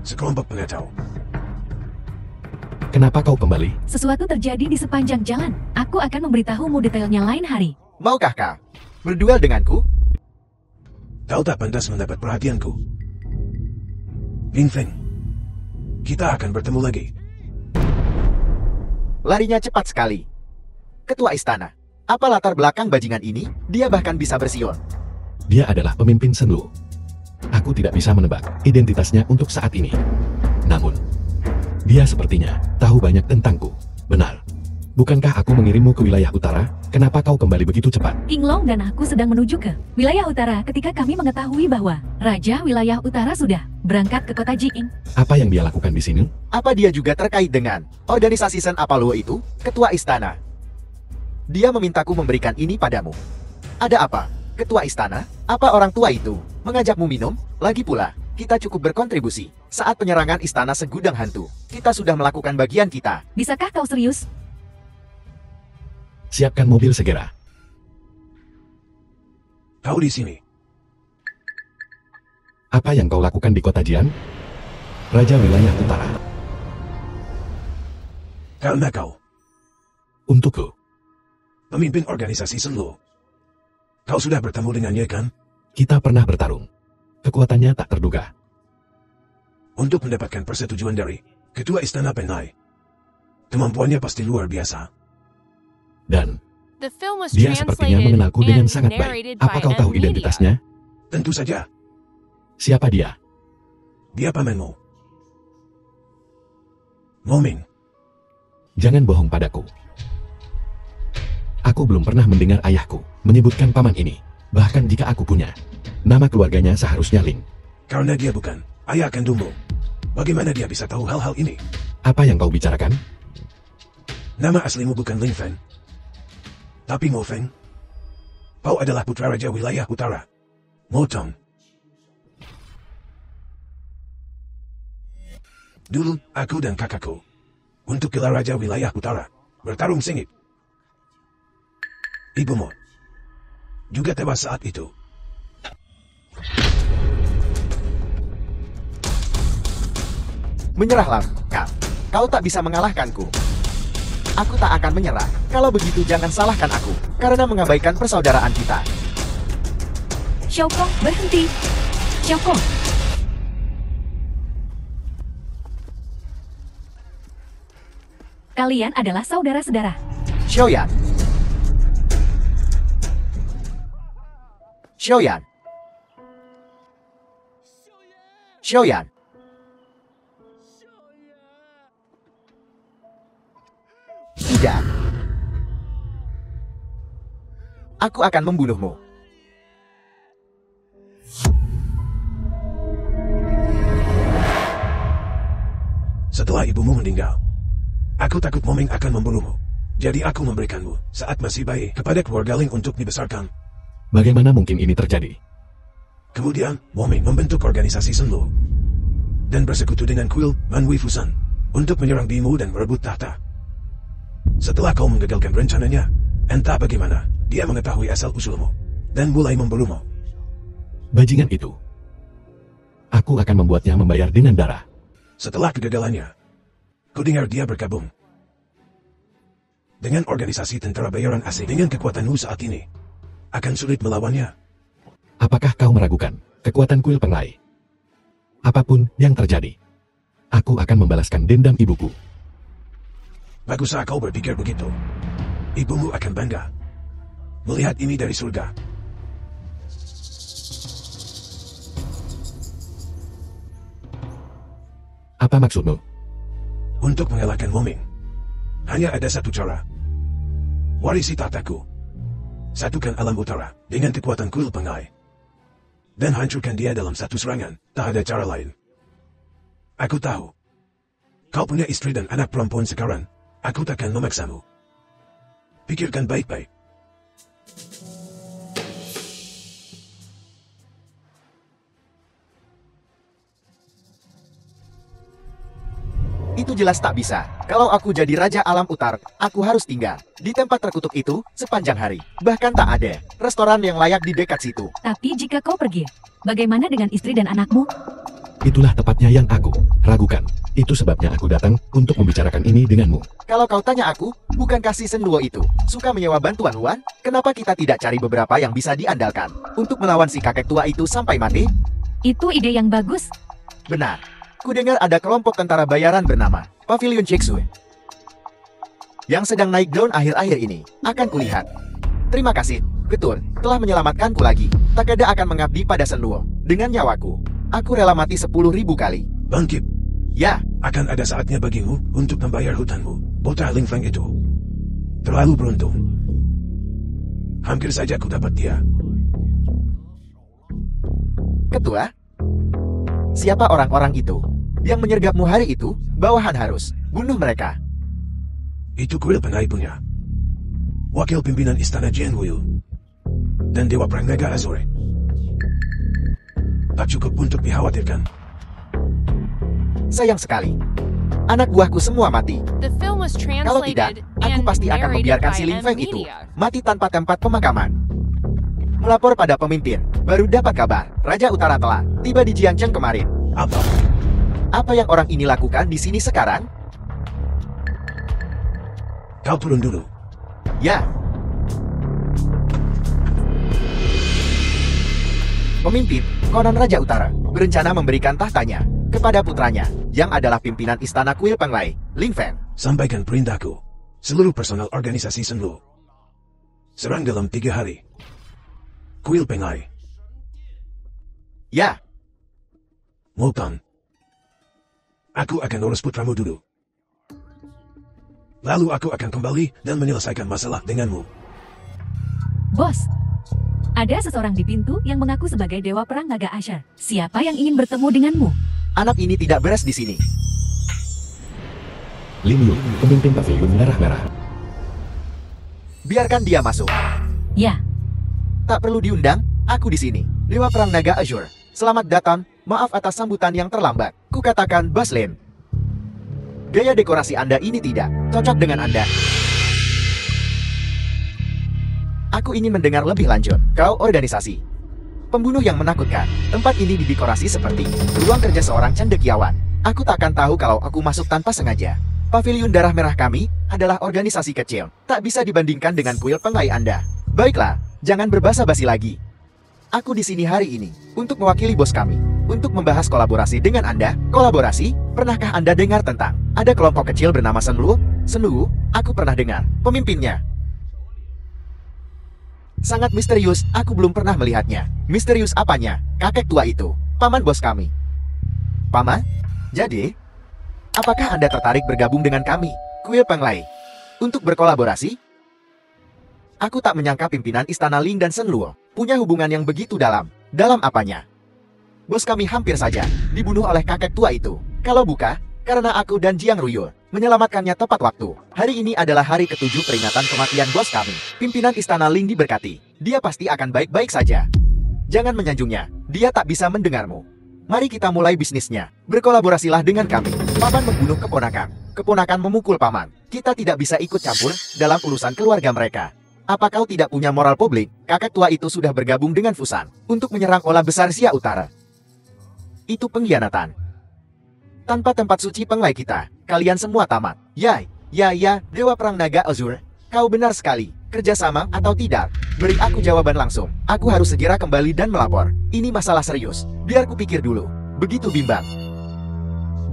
Sekelompok pengacau. Kenapa kau kembali? Sesuatu terjadi di sepanjang jalan. Aku akan memberitahumu detailnya lain hari. Maukah kau berduel denganku? Kau tak pantas mendapat perhatianku. Ling Feng, kita akan bertemu lagi. Larinya cepat sekali. Ketua istana, apa latar belakang bajingan ini? Dia bahkan bisa bersiul. Dia adalah pemimpin Senlu. Aku tidak bisa menebak identitasnya untuk saat ini. Namun, dia sepertinya tahu banyak tentangku. Benar. Bukankah aku mengirimmu ke wilayah utara? Kenapa kau kembali begitu cepat? King Long dan aku sedang menuju ke wilayah utara ketika kami mengetahui bahwa Raja wilayah utara sudah berangkat ke kota Jing. Apa yang dia lakukan di sini? Apa dia juga terkait dengan organisasi Sen Apaluo itu? Ketua istana. Dia memintaku memberikan ini padamu. Ada apa? Ketua istana? Apa orang tua itu mengajakmu minum? Lagi pula, kita cukup berkontribusi. Saat penyerangan istana segudang hantu, kita sudah melakukan bagian kita. Bisakah kau serius? Siapkan mobil segera. Kau di sini. Apa yang kau lakukan di kota Jian? Raja wilayah utara. Karena kau, Untukku. pemimpin organisasi Senlu. Kau sudah bertemu dengannya kan? Kita pernah bertarung. Kekuatannya tak terduga. Untuk mendapatkan persetujuan dari Ketua Istana Penai. Kemampuannya pasti luar biasa. Dan The film was dia sepertinya translated mengenalku dengan and sangat baik. narrated Apa by kau tahu M Media. identitasnya? Tentu saja, Siapa dia? dia pamanmu. Moming, Jangan bohong padaku. Aku belum pernah mendengar ayahku menyebutkan paman ini. Bahkan jika aku punya nama keluarganya seharusnya Ling. karena dia bukan ayah kandungmu. Bagaimana dia bisa tahu hal-hal ini? Apa yang kau bicarakan? Nama aslimu bukan Ling Feng. Tapi Mo Feng. Kau adalah putra Raja Wilayah Utara. Mo Tong. Dulu, aku dan kakakku, untuk gelar Raja Wilayah Utara, bertarung sengit. Ibumu juga tewas saat itu. Menyerahlah, kau. Kau tak bisa mengalahkanku. Aku tak akan menyerah. Kalau begitu jangan salahkan aku, karena mengabaikan persaudaraan kita. Xiao Kong, berhenti. Xiao Kong. Kalian adalah saudara-saudara. Xiaoyan. Xiaoyan. Xiaoyan. Tidak. Aku akan membunuhmu. Setelah ibumu meninggal, aku takut Moming akan membunuhmu. Jadi aku memberikanmu saat masih bayi kepada keluarga Ling untuk dibesarkan. Bagaimana mungkin ini terjadi? Kemudian, Moming membentuk organisasi Senlu dan bersekutu dengan kuil Manwei Fusan untuk menyerang Bimu dan merebut tahta. Setelah kau menggagalkan rencananya, entah bagaimana, dia mengetahui asal-usulmu dan mulai membunuhmu. Bajingan itu. Aku akan membuatnya membayar dengan darah. Setelah kegagalannya, kudengar dia bergabung dengan organisasi tentara bayaran asing. Dengan kekuatanmu saat ini, akan sulit melawannya. Apakah kau meragukan kekuatan kuil penglai? Apapun yang terjadi, aku akan membalaskan dendam ibuku. Baguslah kau berpikir begitu. Ibumu akan bangga melihat ini dari surga. Apa maksudmu? Untuk mengalahkan Moming, hanya ada satu cara. Warisi tahtaku. Satukan alam utara dengan kekuatan kuil pengai. Dan hancurkan dia dalam satu serangan. Tak ada cara lain. Aku tahu. Kau punya istri dan anak perempuan sekarang. Aku takkan memaksamu. Pikirkan baik-baik. Itu jelas tak bisa. Kalau aku jadi Raja Alam Utar, aku harus tinggal di tempat terkutuk itu sepanjang hari. Bahkan tak ada restoran yang layak di dekat situ. Tapi jika kau pergi, bagaimana dengan istri dan anakmu? Itulah tepatnya yang aku ragukan. Itu sebabnya aku datang untuk membicarakan ini denganmu. Kalau kau tanya aku, bukankah si Senluo itu suka menyewa bantuan Wan? Kenapa kita tidak cari beberapa yang bisa diandalkan untuk melawan si kakek tua itu sampai mati? Itu ide yang bagus. Benar. Kudengar ada kelompok tentara bayaran bernama Pavilion Cheksu yang sedang naik daun akhir-akhir ini. Akan kulihat. Terima kasih, Getun, telah menyelamatkanku lagi. Takeda akan mengabdi pada Senluo. Dengan nyawaku, aku rela mati 10.000 kali. Bangkit. Ya, Akan ada saatnya bagimu untuk membayar hutangmu. Bocah Ling Feng itu terlalu beruntung. Hampir saja ku dapat dia. Ketua. Siapa orang-orang itu yang menyergapmu hari itu? Bawahan harus bunuh mereka. Itu kuil pengai punya. Wakil pimpinan istana Jian Wuyu dan Dewa Perang Naga Azure. Tak cukup untuk dikhawatirkan. Sayang sekali. Anak buahku semua mati. The film was Kalau tidak, translated aku and pasti akan narrated membiarkan by si Ling Feng itu media. mati tanpa tempat pemakaman. Melapor pada pemimpin, baru dapat kabar Raja Utara telah tiba di Jiangcheng kemarin. Apa? Apa yang orang ini lakukan di sini sekarang? Kau turun dulu. Ya. Pemimpin, konon Raja Utara berencana memberikan tahtanya kepada putranya yang adalah pimpinan istana kuil Penglai, Ling Feng. Sampaikan perintahku. Seluruh personel organisasi Senlu serang dalam 3 hari. Kuil Pengai. Ya, Multan. Aku akan urus putramu dulu. Lalu aku akan kembali dan menyelesaikan masalah denganmu. Bos, ada seseorang di pintu yang mengaku sebagai Dewa Perang Naga Asher. Siapa yang ingin bertemu denganmu? anak ini tidak beres di sini. Lim Yu, pemimpin pavilion merah-merah. Biarkan dia masuk. Ya, Tak perlu diundang, aku di sini. Dewa Perang Naga Azure. Selamat datang, maaf atas sambutan yang terlambat. Kukatakan Baslin. Gaya dekorasi Anda ini tidak cocok dengan Anda. Aku ingin mendengar lebih lanjut. Kau organisasi pembunuh yang menakutkan. Tempat ini didekorasi seperti ruang kerja seorang cendekiawan. Aku takkan tahu kalau aku masuk tanpa sengaja. Pavilion Darah Merah kami adalah organisasi kecil. Tak bisa dibandingkan dengan kuil Penglai Anda. Baiklah, jangan berbasa-basi lagi. Aku di sini hari ini untuk mewakili bos kami. Untuk membahas kolaborasi dengan Anda. Kolaborasi? Pernahkah Anda dengar tentang ada kelompok kecil bernama Senlu? Senlu? Aku pernah dengar. Pemimpinnya sangat misterius, aku belum pernah melihatnya. Misterius apanya? Kakek tua itu, paman bos kami. Paman? Jadi, apakah Anda tertarik bergabung dengan kami, kuil Penglai, untuk berkolaborasi? Aku tak menyangka pimpinan Istana Ling dan Senluo punya hubungan yang begitu dalam. Dalam apanya? Bos kami hampir saja dibunuh oleh kakek tua itu. Kalau bukan karena aku dan Jiang Ruyul menyelamatkannya tepat waktu. Hari ini adalah hari ke-7 peringatan kematian bos kami. Pimpinan Istana Ling diberkati. Dia pasti akan baik-baik saja. Jangan menyanjungnya. Dia tak bisa mendengarmu. Mari kita mulai bisnisnya. Berkolaborasilah dengan kami. Paman membunuh keponakan. Keponakan memukul paman. Kita tidak bisa ikut campur dalam urusan keluarga mereka. Apa kau tidak punya moral publik? Kakek tua itu sudah bergabung dengan Fusan untuk menyerang Ola Besar Sia Utara. Itu pengkhianatan. Tanpa tempat suci Penglai kita, kalian semua tamat. Ya, Dewa Perang Naga Azure. Kau benar sekali. Kerjasama atau tidak? Beri aku jawaban langsung. Aku harus segera kembali dan melapor. Ini masalah serius. Biar ku pikir dulu. Begitu bimbang.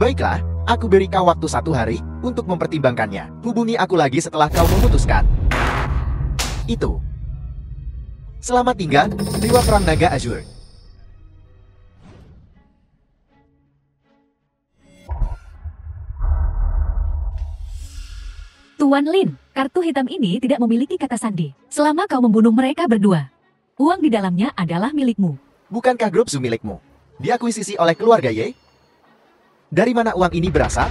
Baiklah, aku beri kau waktu 1 hari Untuk mempertimbangkannya, hubungi aku lagi setelah kau memutuskan. Itu. Selamat tinggal, Dewa Perang Naga Azure. Tuan Lin, kartu hitam ini tidak memiliki kata sandi. Selama kau membunuh mereka berdua, uang di dalamnya adalah milikmu. Bukankah grup Zoo milikmu? Diakuisisi oleh keluarga Ye? Dari mana uang ini berasal?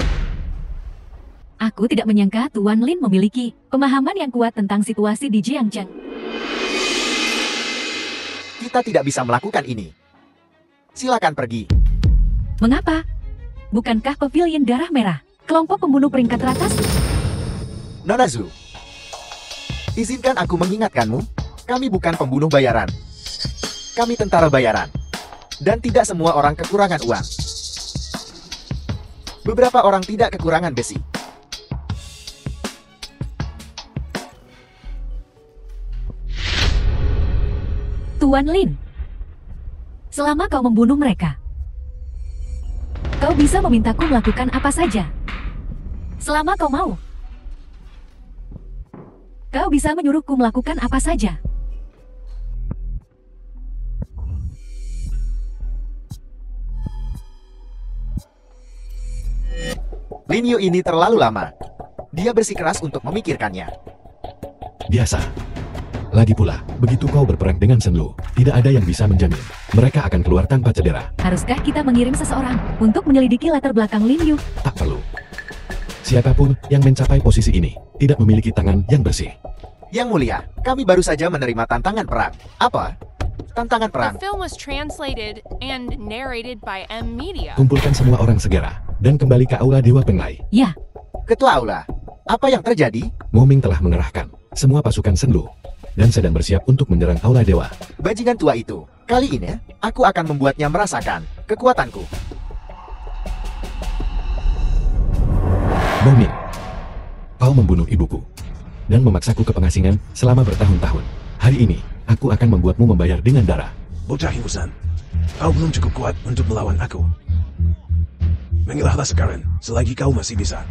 Aku tidak menyangka Tuan Lin memiliki pemahaman yang kuat tentang situasi di Jiangcheng. Kita tidak bisa melakukan ini. Silakan pergi. Mengapa? Bukankah Pavilion Darah Merah kelompok pembunuh peringkat teratas? Nona Zhu, izinkan aku mengingatkanmu, kami bukan pembunuh bayaran. Kami tentara bayaran. Dan tidak semua orang kekurangan uang. Beberapa orang tidak kekurangan besi. Tuan Lin, selama kau membunuh mereka, kau bisa memintaku melakukan apa saja. Selama kau mau. Kau bisa menyuruhku melakukan apa saja. Lin Yu ini terlalu lama. Dia bersikeras untuk memikirkannya. Biasa. Lagi pula, begitu kau berperang dengan Shen Lu, tidak ada yang bisa menjamin mereka akan keluar tanpa cedera. Haruskah kita mengirim seseorang untuk menyelidiki latar belakang Lin Yu? Tak perlu. Siapapun yang mencapai posisi ini, tidak memiliki tangan yang bersih. Yang mulia, kami baru saja menerima tantangan perang. Apa? Tantangan perang. The film was translated and narrated by M Media. Kumpulkan semua orang segera, dan kembali ke Aula Dewa Penglai. Ya, Ketua Aula, apa yang terjadi? Moming telah mengerahkan semua pasukan Shen Lu, dan sedang bersiap untuk menyerang Aula Dewa. Bajingan tua itu. Kali ini, aku akan membuatnya merasakan kekuatanku. Moming, kau membunuh ibuku, dan memaksaku ke pengasingan selama bertahun-tahun. Hari ini, aku akan membuatmu membayar dengan darah. Bocah ingusan, kau belum cukup kuat untuk melawan aku. Menyerahlah sekarang, selagi kau masih bisa.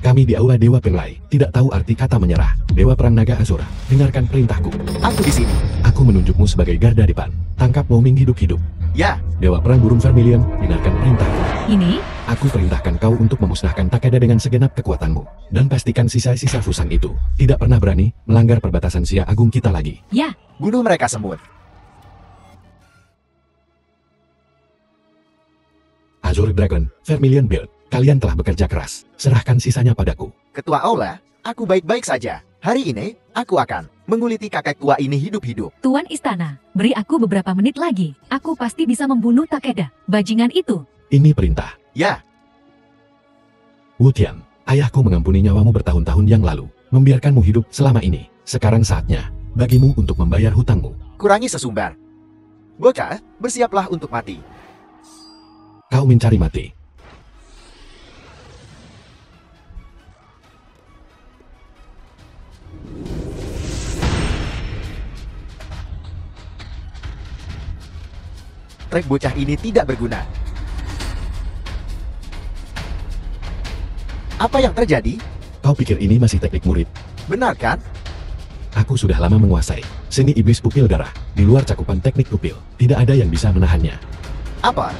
Kami di Aula Dewa Penglai tidak tahu arti kata menyerah. Dewa Perang Naga Azura, dengarkan perintahku. Aku di sini. Aku menunjukmu sebagai garda depan. Tangkap Moming hidup-hidup. Ya, Dewa Perang Burung Vermilion, dengarkan perintahku. ini Aku perintahkan kau untuk memusnahkan Takeda dengan segenap kekuatanmu. Dan pastikan sisa-sisa Fusan itu tidak pernah berani melanggar perbatasan Sia Agung kita lagi. ya, bunuh mereka semut. Azure Dragon, Vermilion Build, kalian telah bekerja keras. Serahkan sisanya padaku. Ketua Aula, aku baik-baik saja. Hari ini, aku akan menguliti kakek tua ini hidup-hidup. Tuan Istana, beri aku beberapa menit lagi. Aku pasti bisa membunuh Takeda, bajingan itu. Ini perintah. Ya, Wu Tian, ayahku mengampuni nyawamu bertahun-tahun yang lalu, membiarkanmu hidup selama ini. Sekarang saatnya bagimu untuk membayar hutangmu. kurangi sesumbar. Bocah, bersiaplah untuk mati. Kau mencari mati. Trek bocah ini tidak berguna. Apa yang terjadi? Kau pikir ini masih teknik murid? Benar kan? Aku sudah lama menguasai seni iblis pupil darah. Di luar cakupan teknik pupil, tidak ada yang bisa menahannya. Apa?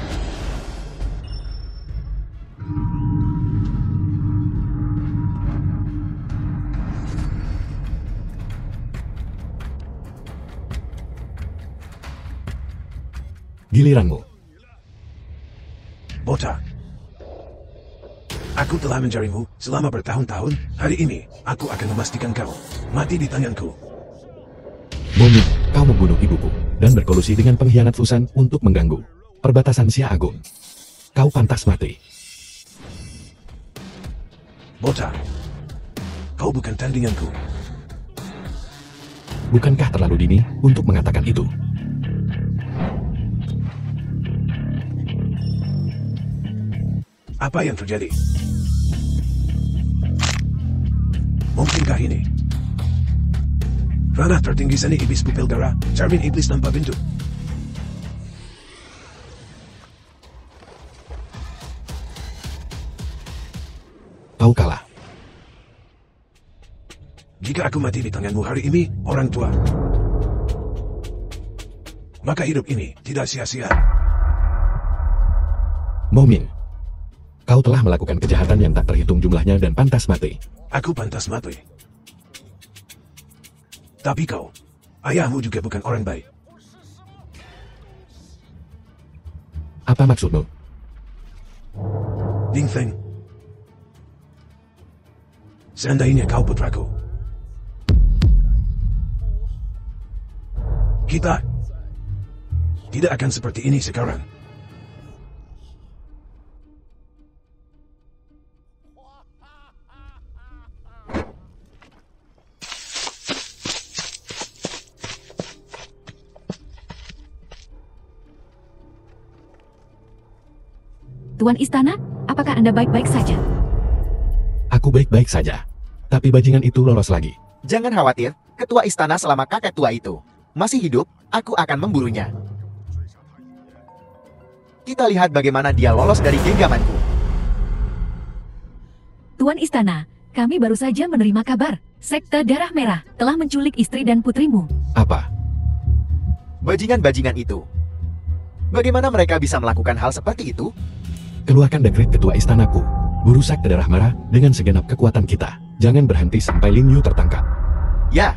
Giliranmu. Bocah, aku telah mencarimu selama bertahun-tahun. Hari ini, aku akan memastikan kau mati di tanganku. Moming, kau membunuh ibuku dan berkolusi dengan pengkhianat Fusan untuk mengganggu perbatasan Sia Agung. Kau pantas mati. Bocah, kau bukan tandinganku. Bukankah terlalu dini untuk mengatakan itu? Apa yang terjadi? Mungkinkah ini ranah tertinggi seni iblis pupil darah, cermin iblis tanpa bentuk? Kau kalah. Jika aku mati di tanganmu hari ini, orang tua, maka hidup ini tidak sia-sia. Mo Ming, kau telah melakukan kejahatan yang tak terhitung jumlahnya dan pantas mati. Aku pantas mati. Tapi kau, ayahmu juga bukan orang baik. Apa maksudmu? Ding Feng, seandainya kau putraku, kita tidak akan seperti ini sekarang. Tuan Istana, apakah Anda baik-baik saja? Aku baik-baik saja. Tapi bajingan itu lolos lagi. Jangan khawatir, ketua istana selama kakek tua itu masih hidup, aku akan memburunya. Kita lihat bagaimana dia lolos dari genggamanku. Tuan Istana, kami baru saja menerima kabar. Sekte Darah Merah telah menculik istri dan putrimu. Apa? Bajingan-bajingan itu. Bagaimana mereka bisa melakukan hal seperti itu? Keluarkan dekret ketua istanaku. Buru Sekte Darah Merah dengan segenap kekuatan kita. Jangan berhenti sampai Lin Yu tertangkap. Ya,